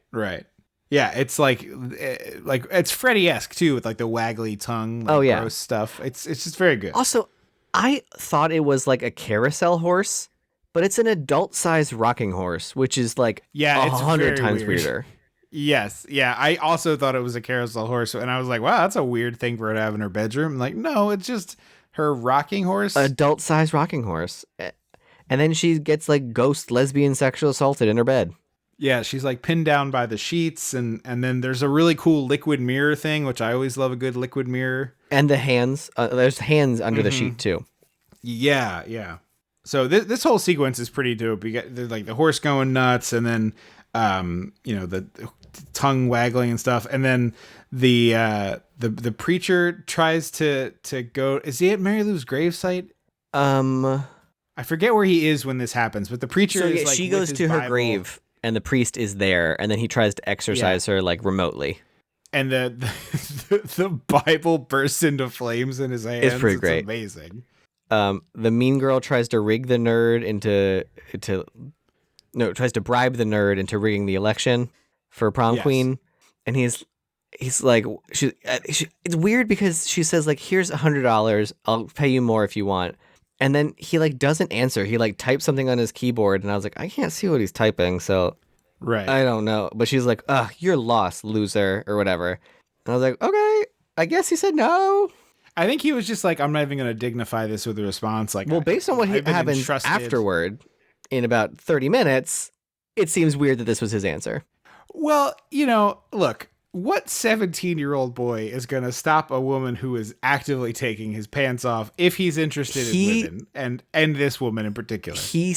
Yeah, it's like it's Freddy-esque too, with like the waggly tongue, gross stuff. It's just very good. Also, I thought it was like a carousel horse, but it's an adult-sized rocking horse, which is like 100 times weirder. Yes. Yeah. I also thought it was a carousel horse, and I was like, wow, that's a weird thing for her to have in her bedroom. Like, no, it's just her rocking horse. Adult-sized rocking horse. And then she gets like ghost lesbian sexual assaulted in her bed. Yeah, she's like pinned down by the sheets, and then there's a really cool liquid mirror thing, which I always love a good liquid mirror. And the hands, there's hands under the sheet too. Yeah. So this whole sequence is pretty dope. You get like the horse going nuts, and then the tongue waggling and stuff, and then the preacher tries to go. Is he at Mary Lou's gravesite? I forget where he is when this happens, but the preacher is like she goes to her grave. And the priest is there, and then he tries to exorcise her like remotely. And the Bible bursts into flames in his hands. It's pretty great. It's amazing. The mean girl tries to rig the nerd tries to bribe the nerd into rigging the election for prom queen. And he's like, it's weird because she says like, here's $100. I'll pay you more if you want. And then he like doesn't answer. He like types something on his keyboard, and I was like, I can't see what he's typing, so I don't know. But she's like, ugh, you're lost, loser, or whatever. And I was like, okay, I guess he said no. I think he was just like, I'm not even going to dignify this with a response. Like, well, based on what happened afterward, in about 30 minutes, it seems weird that this was his answer. Well, look. What 17-year-old boy is going to stop a woman who is actively taking his pants off if he's interested in women and this woman in particular? He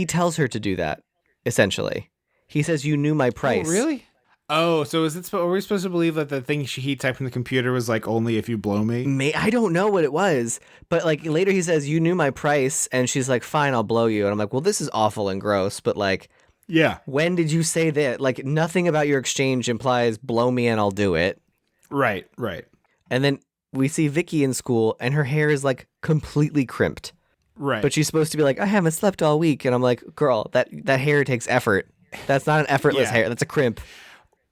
tells her to do that, essentially. He says, you knew my price. Oh, really? Oh, so are we supposed to believe that the thing he typed in the computer was like, only if you blow me? I don't know what it was, but like later he says, you knew my price, and she's like, fine, I'll blow you. And I'm like, well, this is awful and gross, but like, yeah. When did you say that? Like, nothing about your exchange implies blow me and I'll do it. Right. And then we see Vicky in school, and her hair is like completely crimped. Right. But she's supposed to be like, I haven't slept all week. And I'm like, girl, that hair takes effort. That's not an effortless hair. That's a crimp.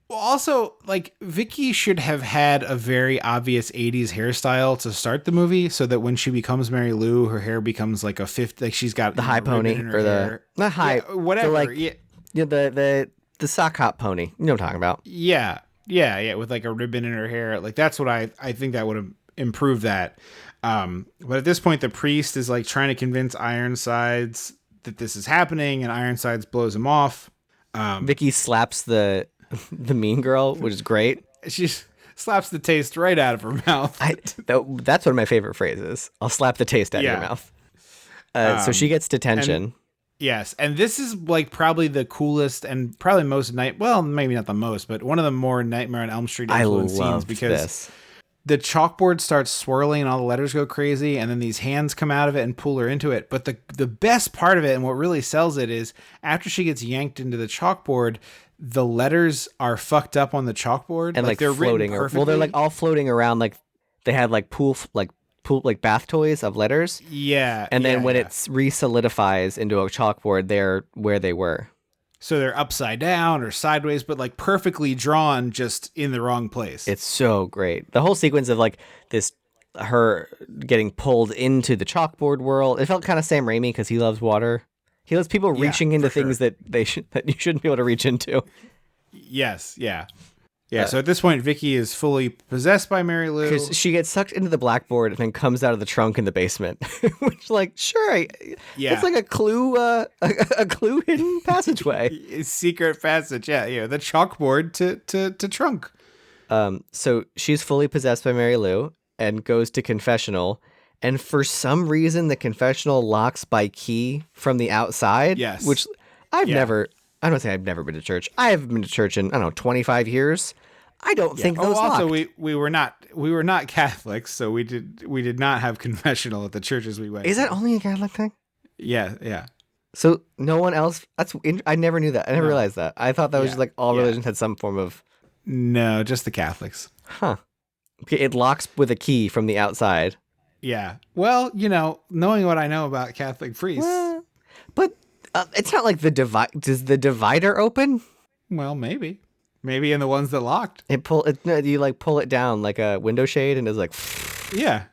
Well, also, like, Vicky should have had a very obvious 80s hairstyle to start the movie, so that when she becomes Mary Lou, her hair becomes like a fifth, like she's got the high pony or not high, whatever. The sock hop pony. You know what I'm talking about? Yeah, with like a ribbon in her hair. Like that's what I think that would have improved that. But at this point, the priest is like trying to convince Ironsides that this is happening, and Ironsides blows him off. Vicky slaps the mean girl, which is great. She slaps the taste right out of her mouth. That's one of my favorite phrases. I'll slap the taste out of your mouth. So she gets detention. Yes, and this is like probably the coolest and probably most maybe not the most, but one of the more Nightmare on Elm Street influenced scenes because the chalkboard starts swirling and all the letters go crazy, and then these hands come out of it and pull her into it. But the best part of it and what really sells it is after she gets yanked into the chalkboard, the letters are fucked up on the chalkboard and like they're floating. Well, they're like all floating around, like they had like pool bath toys of letters. Yeah, and then when it re-solidifies into a chalkboard, they're where they were. So they're upside down or sideways, but like perfectly drawn, just in the wrong place. It's so great. The whole sequence of like her getting pulled into the chalkboard world. It felt kind of Sam Raimi because he loves water. He loves people reaching into things that you shouldn't be able to reach into. Yes, yeah. Yeah, so at this point, Vicky is fully possessed by Mary Lou. Because she gets sucked into the blackboard and then comes out of the trunk in the basement. Which, like, sure, it's like a clue hidden passageway. Secret passage, yeah. The chalkboard to trunk. So she's fully possessed by Mary Lou and goes to confessional. And for some reason, the confessional locks by key from the outside. Yes. Which I don't say I've never been to church. I haven't been to church in, 25 years. I don't think those also locked. we were not Catholics, so we did not have confessional at the churches we went. Is that only a Catholic thing? Yeah. So no one else. I never knew that. I never realized that. I thought that was just like all religions had some form of. No, just the Catholics. Huh. Okay, it locks with a key from the outside. Yeah. Well, knowing what I know about Catholic priests. But it's not like does the divider open? Well, maybe in the ones that locked. You like pull it down like a window shade and it's like. Yeah.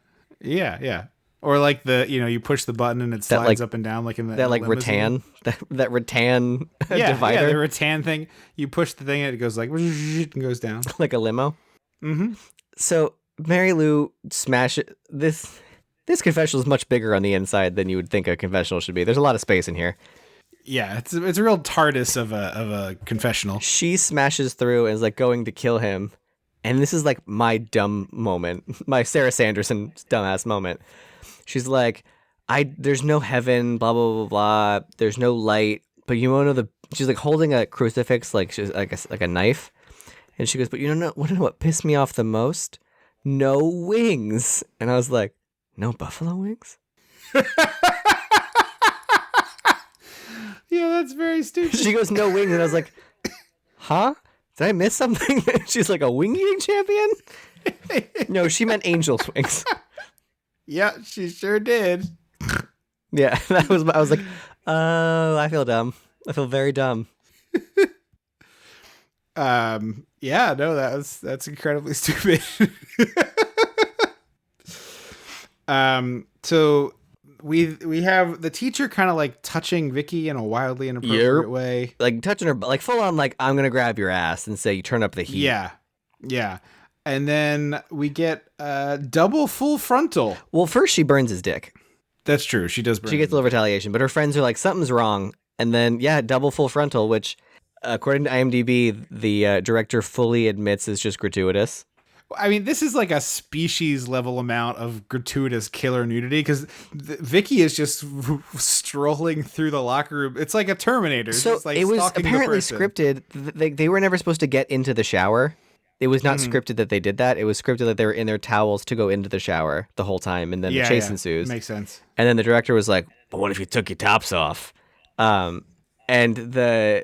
Or like you push the button and it slides up and down like in the rattan that rattan divider. Yeah, the rattan thing. You push the thing and it goes like and goes down like a limo. Mm-hmm. So Mary Lou smashes this. This confessional is much bigger on the inside than you would think a confessional should be. There's a lot of space in here. Yeah, it's a real TARDIS of a confessional. She smashes through and is like going to kill him. And this is like my dumb moment, my Sarah Sanderson dumbass moment. She's like, there's no heaven, blah, blah, blah, blah. There's no light. But you want to know she's like holding a crucifix, like she's like a knife. And she goes, but you want to know what pissed me off the most? No wings. And I was like, no buffalo wings? Yeah, that's very stupid. She goes, no wings. And I was like, huh? Did I miss something? She's like a wing eating champion? No, she meant angel's wings. Yeah, she sure did. Yeah, I was like, oh, I feel dumb. I feel very dumb. Yeah, no, that's incredibly stupid. So we have the teacher kind of like touching Vicky in a wildly inappropriate way, like touching her, like full on, like I'm gonna grab your ass and say you turn up the heat. Yeah, and then we get double full frontal. Well, first she burns his dick. That's true. She does. She gets a little retaliation, but her friends are like something's wrong, and then double full frontal, which according to IMDb, the director fully admits is just gratuitous. I mean, this is like a species level amount of gratuitous killer nudity because Vicky is just strolling through the locker room. It's like a Terminator. So like it was apparently scripted. They were never supposed to get into the shower. It was not scripted that they did that. It was scripted that they were in their towels to go into the shower the whole time, and then the chase ensues. Makes sense. And then the director was like, "But what if you took your tops off?" And the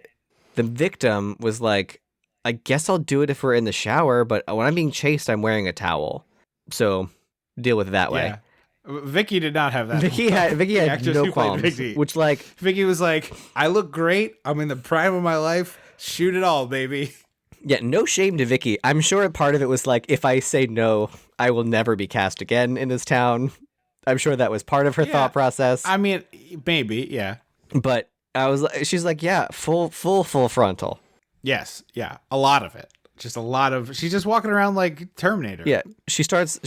victim was like, I guess I'll do it if we're in the shower, but when I'm being chased, I'm wearing a towel. So deal with it that way. Yeah. Vicky did not have that. Vicky had no qualms. Which like Vicky was like, I look great. I'm in the prime of my life. Shoot it all, baby. Yeah, no shame to Vicky. I'm sure part of it was like, if I say no, I will never be cast again in this town. I'm sure that was part of her thought process. I mean, maybe, yeah. But she's like, yeah, full frontal. Yes, yeah, a lot of it. Just a lot of. She's just walking around like Terminator. Yeah, she starts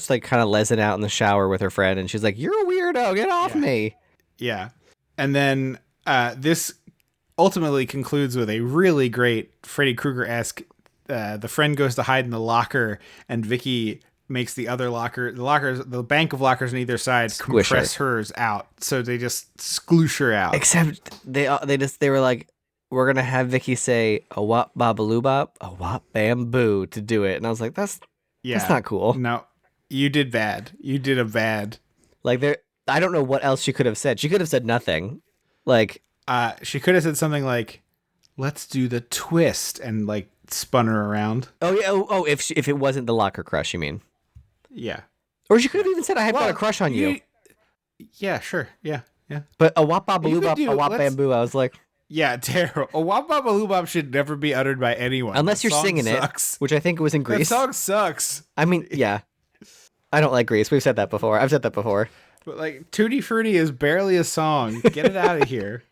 like kind of lezzing out in the shower with her friend, and she's like, "You're a weirdo. Get off me." Yeah, and then this ultimately concludes with a really great Freddy Krueger-esque. The friend goes to hide in the locker, and Vicky makes the other locker, the bank of lockers on either side, Squish compress hers out. So they just sploosh her out. Except they were like, we're gonna have Vicky say a wop babaloo bop, a wop bamboo to do it, and I was like, that's not cool. No, you did bad. You did a bad. Like I don't know what else she could have said. She could have said nothing. Like, she could have said something like, "Let's do the twist," and like spun her around. Oh yeah. Oh, if it wasn't the locker crush, you mean? Yeah. Or she could have even said, "I got a crush on you." Yeah, sure. Yeah. But a wop babaloo bop, a wop bamboo, I was like, yeah, terrible. A wop bop a loo bop should never be uttered by anyone. Unless you're singing sucks. it, which I think it was in Greece. That song sucks. I mean, yeah. I don't like Greece. We've said that before. I've said that before. But like, Tutti Frutti is barely a song. Get it out of here.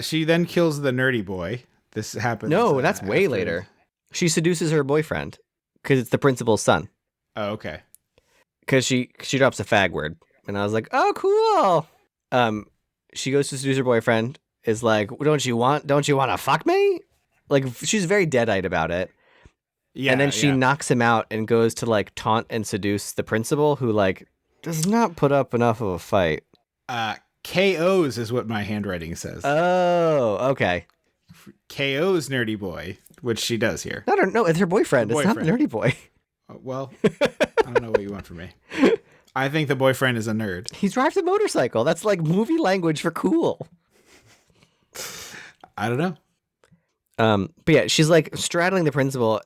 She then kills the nerdy boy. This happens. No, that's way later. She seduces her boyfriend because it's the principal's son. Oh, okay. Because she drops a fag word, and I was like, oh, cool. She goes to seduce her boyfriend. Is like, don't you want to fuck me? Like, she's very dead-eyed about it. Yeah. And then she knocks him out and goes to like taunt and seduce the principal, who like does not put up enough of a fight. KOs is what my handwriting says. Oh, okay. KO's nerdy boy, which she does here. No, it's her boyfriend. It's not the nerdy boy. Well, I don't know what you want from me. I think the boyfriend is a nerd. He drives a motorcycle. That's like movie language for cool. I don't know. But yeah, she's like straddling the principal,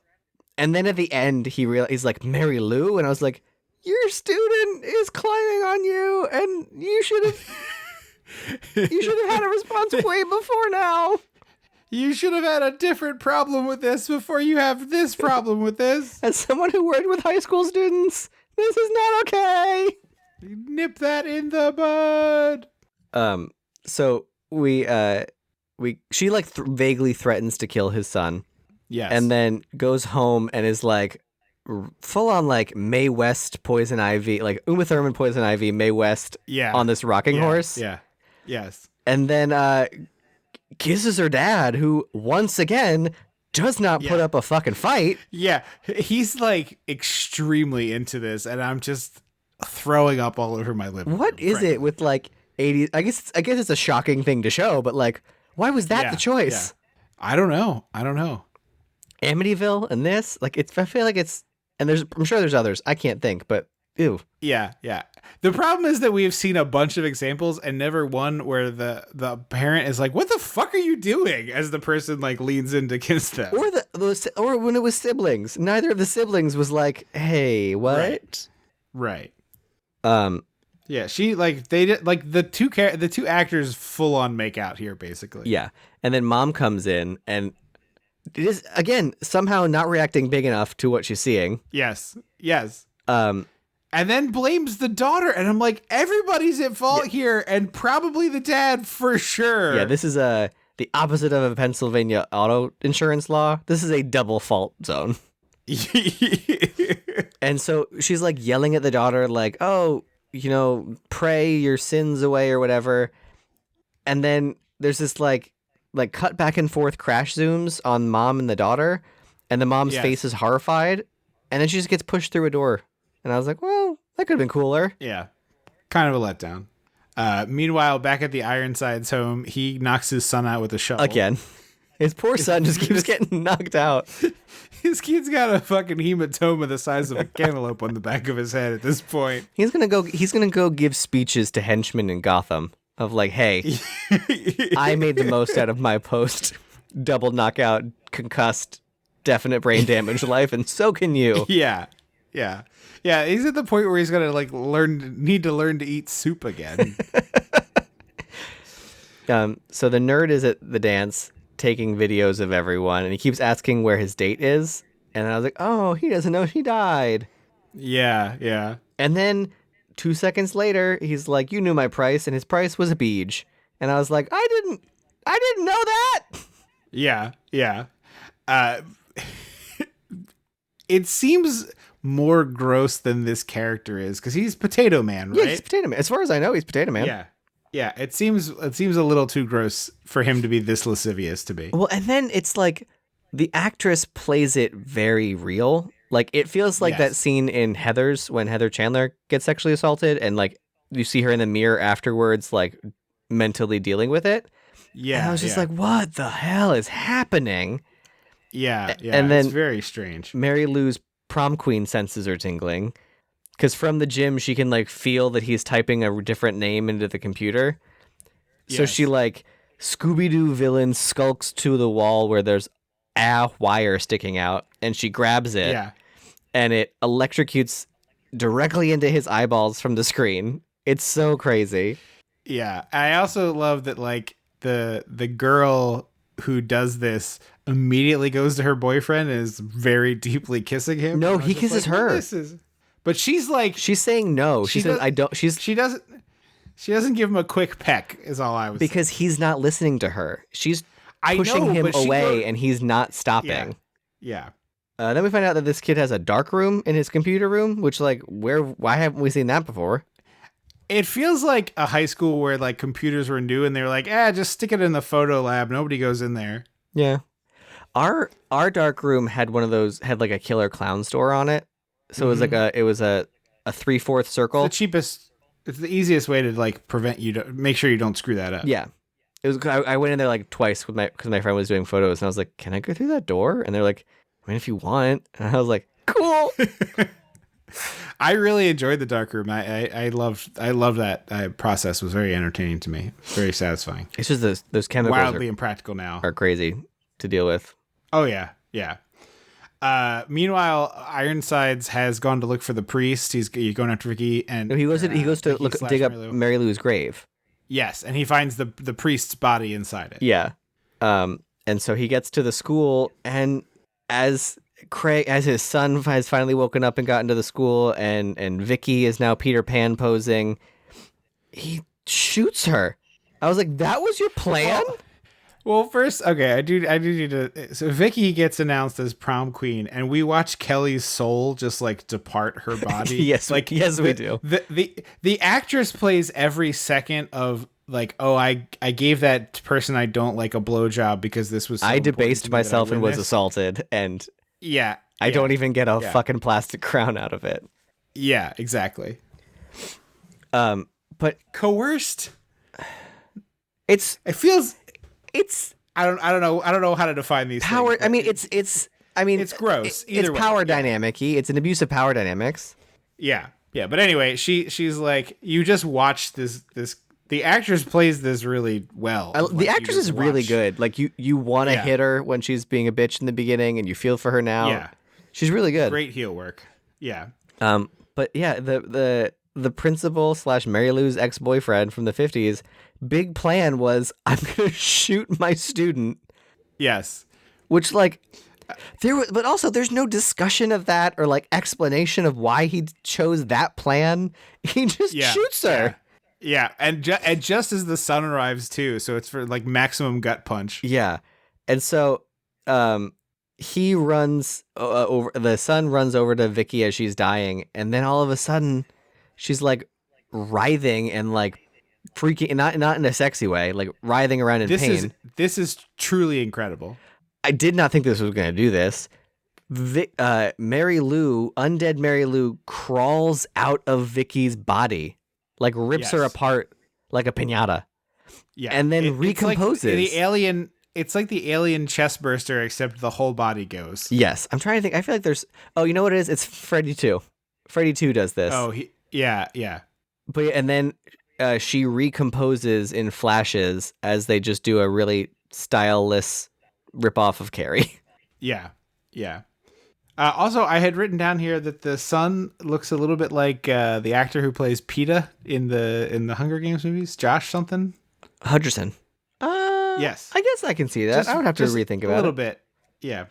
and then at the end he's like, Mary Lou, and I was like, your student is climbing on you, and you should have had a response way before now. You should have had a different problem with this before you have this problem with this. As someone who worked with high school students, this is not okay. Nip that in the bud. So she like vaguely threatens to kill his son. Yes. And then goes home and is like full on like Mae West Poison Ivy, like Uma Thurman Poison Ivy, Mae West on this rocking horse. Yeah. Yes. And then kisses her dad, who once again does not put up a fucking fight. Yeah. He's like extremely into this, and I'm just throwing up all over my living room. What is it with like 80s? I guess it's a shocking thing to show, but like, why was that the choice? Yeah. I don't know. Amityville and this, like, I feel like it's, and I'm sure there's others. I can't think, but ew. Yeah. The problem is that we have seen a bunch of examples and never one where the parent is like, "What the fuck are you doing?" as the person like leans in to kiss them. Or when it was siblings, neither of the siblings was like, "Hey, what?" Right. Yeah, she like they did like the two actors full on make out here basically. Yeah, and then mom comes in and it is again somehow not reacting big enough to what she's seeing. Yes. And then blames the daughter, and I'm like, everybody's at fault here, and probably the dad for sure. Yeah, this is the opposite of a Pennsylvania auto insurance law. This is a double fault zone. And so she's like yelling at the daughter, like, "Oh, pray your sins away," or whatever. And then there's this like cut back and forth crash zooms on mom and the daughter, and the mom's face is horrified, and then she just gets pushed through a door. And I was like, well, that could have been cooler. Yeah. Kind of a letdown. Meanwhile, back at the Ironsides home, he knocks his son out with a shovel. Again. His poor son just keeps getting knocked out. His kid's got a fucking hematoma the size of a cantaloupe on the back of his head at this point. He's gonna go give speeches to henchmen in Gotham of like, hey, I made the most out of my post double knockout, concussed, definite brain damage life, and so can you. Yeah. He's at the point where he's gonna like need to learn to eat soup again. So the nerd is at the dance taking videos of everyone, and he keeps asking where his date is. And I was like, oh, he doesn't know she died. Yeah. And then 2 seconds later, he's like, you knew my price, and his price was a beej. And I was like, I didn't know that. Yeah. it seems more gross than this character is because he's Potato Man, right? Yeah, he's Potato Man. As far as I know, he's Potato Man. Yeah. Yeah, it seems a little too gross for him to be this lascivious to be. Well, and then it's like the actress plays it very real. Like it feels like that scene in Heathers when Heather Chandler gets sexually assaulted and like you see her in the mirror afterwards, like mentally dealing with it. Yeah. And I was just like, what the hell is happening? Yeah. And then it's very strange. Mary Lou's prom queen senses are tingling. Because from the gym, she can like feel that he's typing a different name into the computer. So she like Scooby-Doo villain skulks to the wall where there's a wire sticking out, and she grabs it. Yeah. And it electrocutes directly into his eyeballs from the screen. It's so crazy. Yeah. I also love that like the girl who does this immediately goes to her boyfriend and is very deeply kissing him. No, he kisses her. But she's like, she's saying no. She says, I don't. She doesn't give him a quick peck is all I was because saying. he's not listening to her. She's pushing him away and he's not stopping. Yeah. Then we find out that this kid has a dark room in his computer room, which like, why haven't we seen that before? It feels like a high school where like computers were new and they were like, just stick it in the photo lab. Nobody goes in there. Yeah. Our dark room had like a killer clown store on it. So it was a 3/4 circle. It's the cheapest. It's the easiest way to like prevent you to make sure you don't screw that up. Yeah. It was. I went in there like twice because my friend was doing photos and I was like, can I go through that door? And they're like, I mean, if you want. And I was like, cool. I really enjoyed the dark room. I loved that process. It was very entertaining to me. Very satisfying. It's just those chemicals wildly impractical now are crazy to deal with. Oh yeah. Meanwhile, Ironsides has gone to look for the priest. He's going after Vicky, and he goes to dig up Mary Lou's grave. Yes, and he finds the priest's body inside it. Yeah, and so he gets to the school, and as his son has finally woken up and gotten to the school, and Vicky is now Peter Pan posing, he shoots her. I was like, that was your plan? Well, first, okay, I do need to. So Vicky gets announced as prom queen, and we watch Kelly's soul just like depart her body. Yes, we do. The actress plays every second of like, oh, I gave that person I don't like a blowjob because this was. So I debased to me myself and was this. assaulted, and I don't even get a fucking plastic crown out of it. Yeah, exactly. But coerced. It's I don't know how to define these power. things, I mean, it's gross. It's power dynamic-y. It's an abuse of power dynamics. Yeah. But anyway, she's like, you just watch this. The actress plays this really well. The actress is really good. Like you want to hit her when she's being a bitch in the beginning, and you feel for her now. Yeah, she's really good. Great heel work. Yeah. But yeah, the principal / Mary Lou's ex-boyfriend from the 50s. Big plan was, I'm gonna shoot my student. Yes. Which like but also there's no discussion of that or like explanation of why he chose that plan. He just shoots her. Yeah. And just as the sun arrives too, so it's for like maximum gut punch. Yeah. And so he runs over. The son runs over to Vicky as she's dying, and then all of a sudden, she's like writhing and like freaking, not in a sexy way, like writhing around in pain. This is truly incredible. I did not think this was going to do this. Mary Lou, undead Mary Lou, crawls out of Vicky's body, like rips her apart like a piñata. Yeah, and then recomposes. It's like the alien chest burster, except the whole body goes. Yes, I'm trying to think. I feel like there's. Oh, you know what it is? It's Freddy 2. Freddy 2 does this. Oh, yeah. But and then she recomposes in flashes as they just do a really styleless ripoff of Carrie. Yeah. Also, I had written down here that the son looks a little bit like the actor who plays PETA in the Hunger Games movies, Josh something. Hutcherson. Yes. I guess I can see that. I would have to rethink about it. A little bit. Yeah.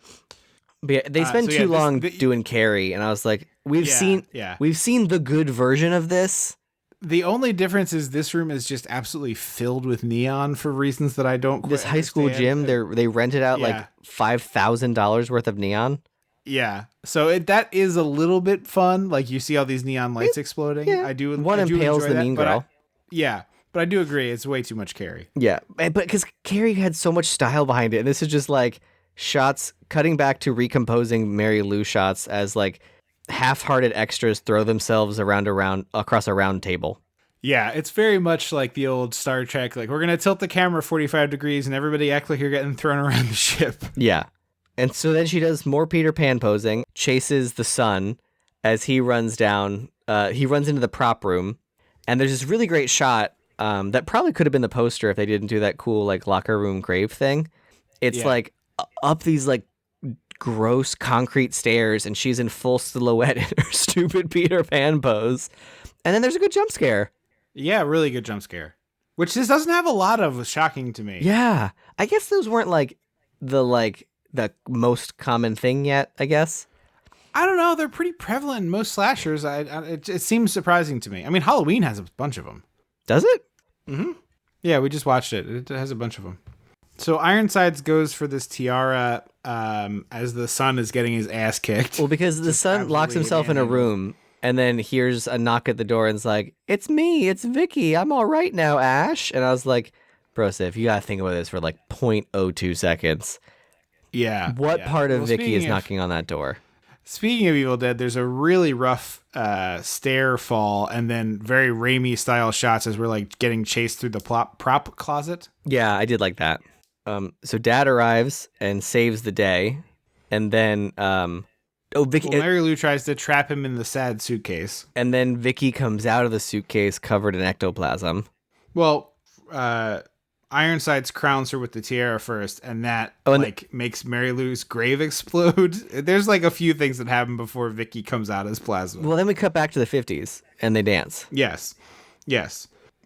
But yeah, they spend too long doing Carrie, and I was like, we've seen the good version of this. The only difference is this room is just absolutely filled with neon for reasons that I don't quite This high school gym, they rented out like $5,000 worth of neon. Yeah. So that is a little bit fun. Like you see all these neon lights exploding. Yeah. I do. One I do impales enjoy the that, mean but girl. but I do agree. It's way too much Carrie. Yeah, but because Carrie had so much style behind it, and this is just like shots cutting back to recomposing Mary Lou shots as like half-hearted extras throw themselves around across a round table. Yeah, it's very much like the old Star Trek. Like we're gonna tilt the camera 45 degrees, and everybody act like you're getting thrown around the ship. Yeah, and so then she does more Peter Pan posing, chases the sun as he runs down. He runs into the prop room, and there's this really great shot. That probably could have been the poster if they didn't do that cool like locker room grave thing. It's like up these like gross concrete stairs, and she's in full silhouette in her stupid Peter Pan pose. And then there's a good jump scare. Yeah, really good jump scare, which this doesn't have a lot of. Was shocking to me. Yeah, I guess those weren't the most common thing yet. I guess. I don't know. They're pretty prevalent in most slashers. It seems surprising to me. I mean, Halloween has a bunch of them. Does it? Mm-hmm. Yeah, we just watched it. It has a bunch of them. So Ironsides goes for this tiara as the son is getting his ass kicked. Well, because the son locks himself in a room and then hears a knock at the door and is like, "It's me, it's Vicky. I'm all right now, Ash." And I was like, bro, Sif, you gotta think about this for like 0.02 seconds. Yeah. What part of Vicky is knocking on that door? Speaking of Evil Dead, there's a really rough stair fall and then very Raimi style shots as we're like getting chased through the prop closet. Yeah, I did like that. So Dad arrives and saves the day, and then Vicky. Well, Mary Lou tries to trap him in the sad suitcase, and then Vicky comes out of the suitcase covered in ectoplasm. Well, Ironsides crowns her with the tiara first, and that makes Mary Lou's grave explode. There's like a few things that happen before Vicky comes out as plasma. Well, then we cut back to the 50s, and they dance. Yes.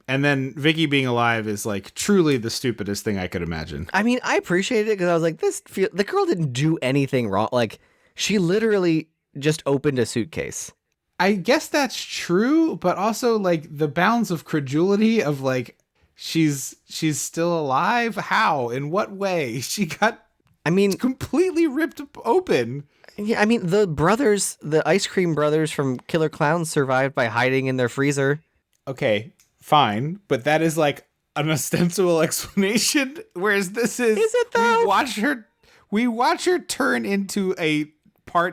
And then Vicky being alive is like truly the stupidest thing I could imagine. I mean, I appreciated it because I was like, the girl didn't do anything wrong. Like, she literally just opened a suitcase. I guess that's true, but also like the bounds of credulity of like, she's still alive. How? In what way? She got, completely ripped open. Yeah, I mean, the ice cream brothers from Killer Clowns survived by hiding in their freezer. Okay, fine, but that is like an ostensible explanation. Whereas this is it though? We watch her turn into a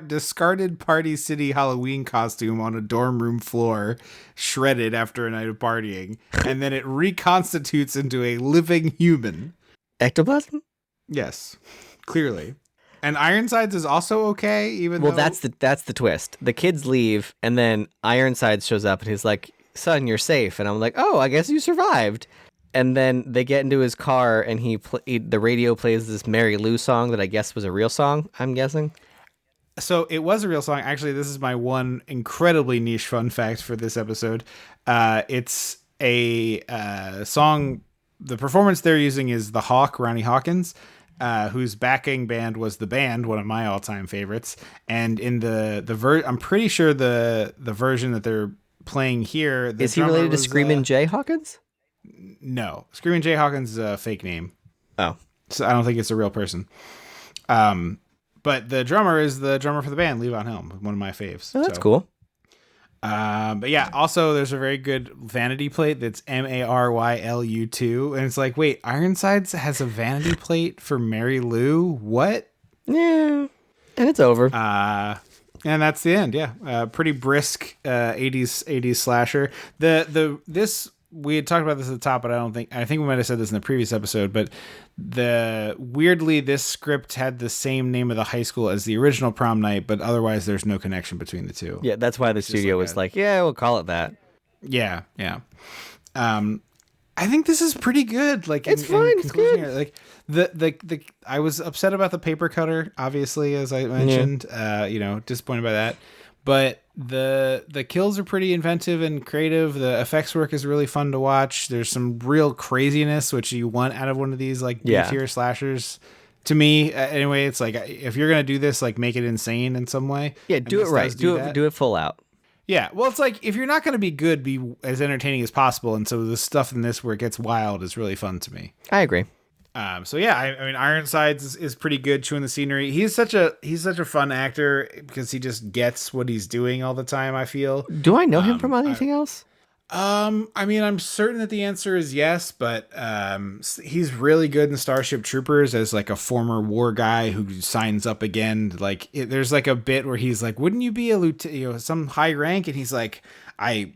discarded Party City Halloween costume on a dorm room floor, shredded after a night of partying, and then it reconstitutes into a living human. Ectoplasm? Yes, clearly. And Ironsides is also okay, even though... Well, that's the twist. The kids leave, and then Ironsides shows up, and he's like, "Son, you're safe." And I'm like, "Oh, I guess you survived." And then they get into his car, and the radio plays this Mary Lou song that I guess was a real song, I'm guessing. So it was a real song. Actually, this is my one incredibly niche fun fact for this episode. It's a song. The performance they're using is The Hawk, Ronnie Hawkins, whose backing band was The Band, one of my all-time favorites. And in I'm pretty sure the version that they're playing here. Is he related to Screamin' Jay Hawkins? No, Screamin' Jay Hawkins is a fake name. Oh, so I don't think it's a real person. But the drummer is the drummer for the band, Levon Helm, one of my faves. Oh, that's cool. But yeah, also there's a very good vanity plate that's MARYLU2, and it's like, wait, Ironsides has a vanity plate for Mary Lou? What? Yeah, and it's over. And that's the end. Yeah, pretty brisk 80s slasher. This we had talked about this at the top, but I think we might have said this in the previous episode, but weirdly this script had the same name of the high school as the original Prom Night, but otherwise there's no connection between the two. Yeah, that's why the studio was like, yeah, we'll call it that. Yeah. I think this is pretty good. Like it's fine, it's good. Here, like the I was upset about the paper cutter, obviously, as I mentioned. Disappointed by that. But the kills are pretty inventive and creative. The effects work is really fun to watch. There's some real craziness, which you want out of one of these like B-tier slashers. To me, anyway, it's like if you're gonna do this, like make it insane in some way. Yeah, do it right. Do it full out. Yeah, well, it's like if you're not gonna be good, be as entertaining as possible. And so the stuff in this where it gets wild is really fun to me. I agree. So yeah, I mean, Ironsides is pretty good, chewing the scenery. He's such a fun actor because he just gets what he's doing all the time, I feel. Do I know him from anything else? I mean, I'm certain that the answer is yes, but he's really good in Starship Troopers as like a former war guy who signs up again. Like, there's like a bit where he's like, "Wouldn't you be a lieutenant, some high rank?" And he's like, "I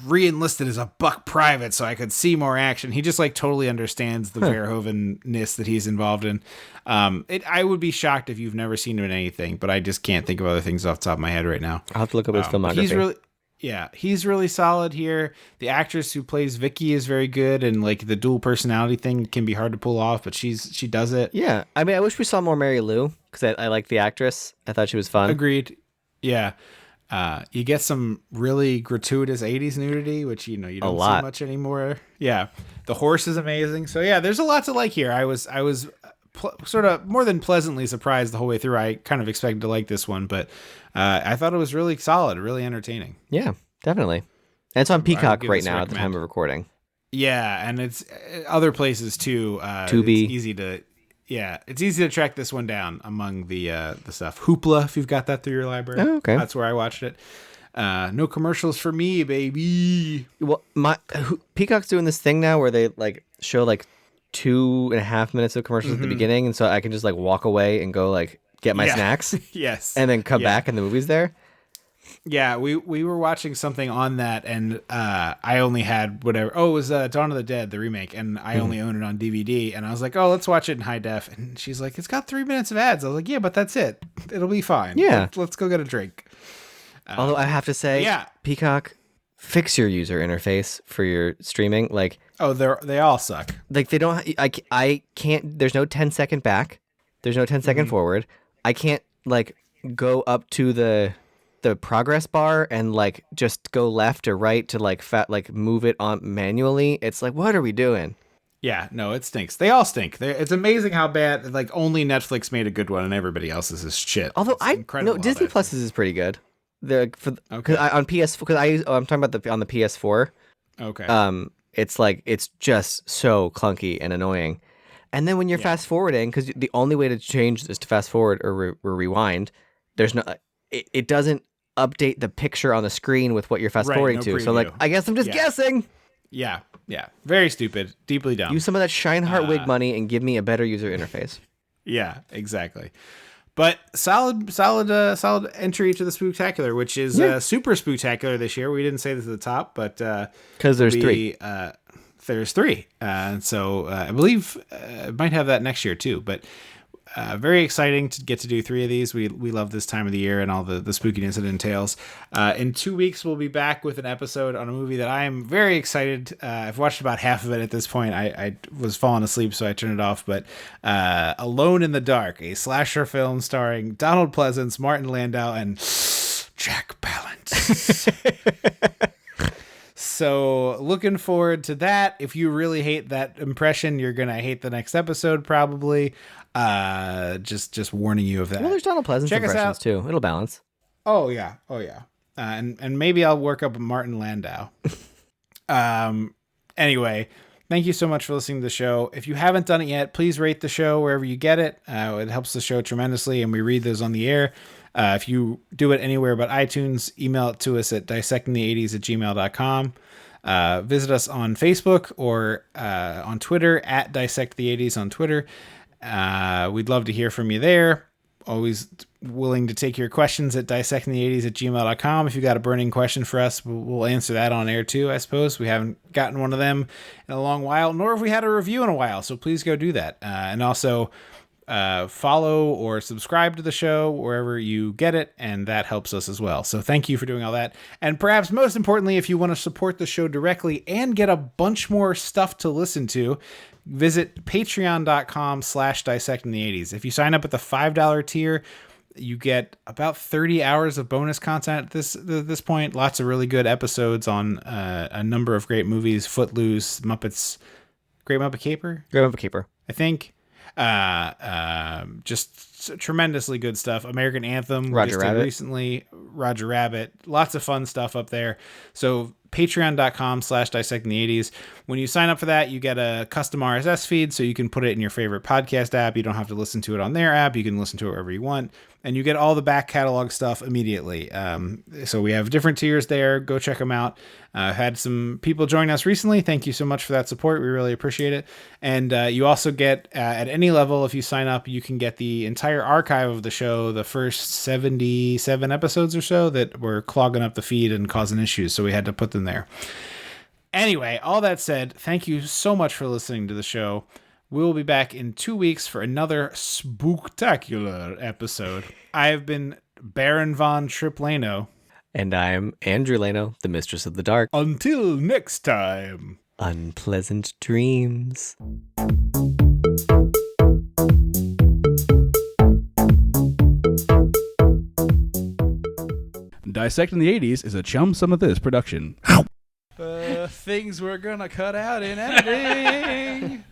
re-enlisted as a buck private so I could see more action." He just like totally understands the Verhoeven-ness that he's involved in. I would be shocked if you've never seen him in anything, but I just can't think of other things off the top of my head right now. I'll have to look up his filmography. He's really solid here. The actress who plays Vicky is very good, and like the dual personality thing can be hard to pull off, but she does it. Yeah, I mean, I wish we saw more Mary Lou because I like the actress. I thought she was fun. Agreed. Yeah. You get some really gratuitous 80s nudity, which, you don't see much anymore. Yeah. The horse is amazing. So yeah, there's a lot to like here. I was sort of more than pleasantly surprised the whole way through. I kind of expected to like this one, but I thought it was really solid, really entertaining. Yeah, definitely. And it's on Peacock right now at the time of recording. Yeah, and it's other places too. Tubi. It's easy to track this one down among the stuff. Hoopla, if you've got that through your library. Oh, okay. That's where I watched it. No commercials for me, baby. Well, Peacock's doing this thing now where they like show like 2.5 minutes of commercials at the beginning, and so I can just like walk away and go like get my snacks. Yes. And then come back and the movie's there. Yeah, we were watching something on that, and I only had whatever. Oh, it was Dawn of the Dead, the remake, and I only own it on DVD. And I was like, oh, let's watch it in high def. And she's like, it's got 3 minutes of ads. I was like, yeah, but that's it. It'll be fine. Yeah. Let's go get a drink. Although I have to say, Peacock, fix your user interface for your streaming. Like, oh, they all suck. Like they don't. I can't. There's no 10-second back. There's no 10-second forward. I can't like go up to the progress bar and like just go left or right to like move it on manually. It's like, what are we doing? Yeah, no, it stinks. They all stink. It's amazing how bad. Like only Netflix made a good one, and everybody else's is shit. Although Disney Plus is pretty good. I'm talking about on the PS4. Okay. It's just so clunky and annoying. And then when you're fast forwarding, because the only way to change is to fast forward or rewind. There's no. It doesn't update the picture on the screen with what you're fast forwarding to. Preview. So like, I guess I'm just guessing. Yeah. Very stupid. Deeply dumb. Use some of that Shineheart wig money and give me a better user interface. Yeah, exactly. But solid entry to the Spooktacular, which is super spooktacular this year. We didn't say this at the top, but because there's 3. There's 3, and so I believe might have that next year too. But very exciting to get to do 3 of these. We love this time of the year and all the spookiness it entails. In 2 weeks, we'll be back with an episode on a movie that I am very excited. I've watched about half of it at this point. I was falling asleep, so I turned it off. But Alone in the Dark, a slasher film starring Donald Pleasance, Martin Landau, and Jack Palance. So looking forward to that. If you really hate that impression, you're going to hate the next episode probably. Just warning you of that. Well, there's Donald Pleasance impressions too. It'll balance. Oh yeah. And maybe I'll work up Martin Landau. Anyway, thank you so much for listening to the show. If you haven't done it yet, please rate the show wherever you get it. It helps the show tremendously, and we read those on the air. If you do it anywhere but iTunes, email it to us at dissectingthe80s@gmail.com. Visit us on Facebook or on Twitter at dissectthE80s on Twitter. We'd love to hear from you there. Always willing to take your questions at dissectingthe80s@gmail.com. If you got a burning question for us, we'll answer that on air too, I suppose. We haven't gotten one of them in a long while, nor have we had a review in a while, so please go do that. And also follow or subscribe to the show wherever you get it, and that helps us as well. So thank you for doing all that. And perhaps most importantly, if you want to support the show directly and get a bunch more stuff to listen to, visit patreon.com/dissectingthe80s. If you sign up at the $5 tier, you get about 30 hours of bonus content at this point. Lots of really good episodes on a number of great movies. Footloose, Muppets, Great Muppet Caper, I think. Just tremendously good stuff. American Anthem, Roger Rabbit recently, Roger Rabbit, lots of fun stuff up there. So patreon.com/dissecting the 80s. When you sign up for that, you get a custom RSS feed, so you can put it in your favorite podcast app. You don't have to listen to it on their app. You can listen to it wherever you want. And you get all the back catalog stuff immediately. So we have different tiers there. Go check them out. Had some people join us recently. Thank you so much for that support. We really appreciate it. And you also get, at any level, if you sign up, you can get the entire archive of the show, the first 77 episodes or so that were clogging up the feed and causing issues. So we had to put them there. Anyway, all that said, thank you so much for listening to the show. We'll be back in 2 weeks for another spooktacular episode. I have been Baron Von Triplano. And I'm Andrew Lano, the Mistress of the Dark. Until next time. Unpleasant dreams. Dissecting the 80s is a Chum Some of This production. Things we're gonna cut out in editing.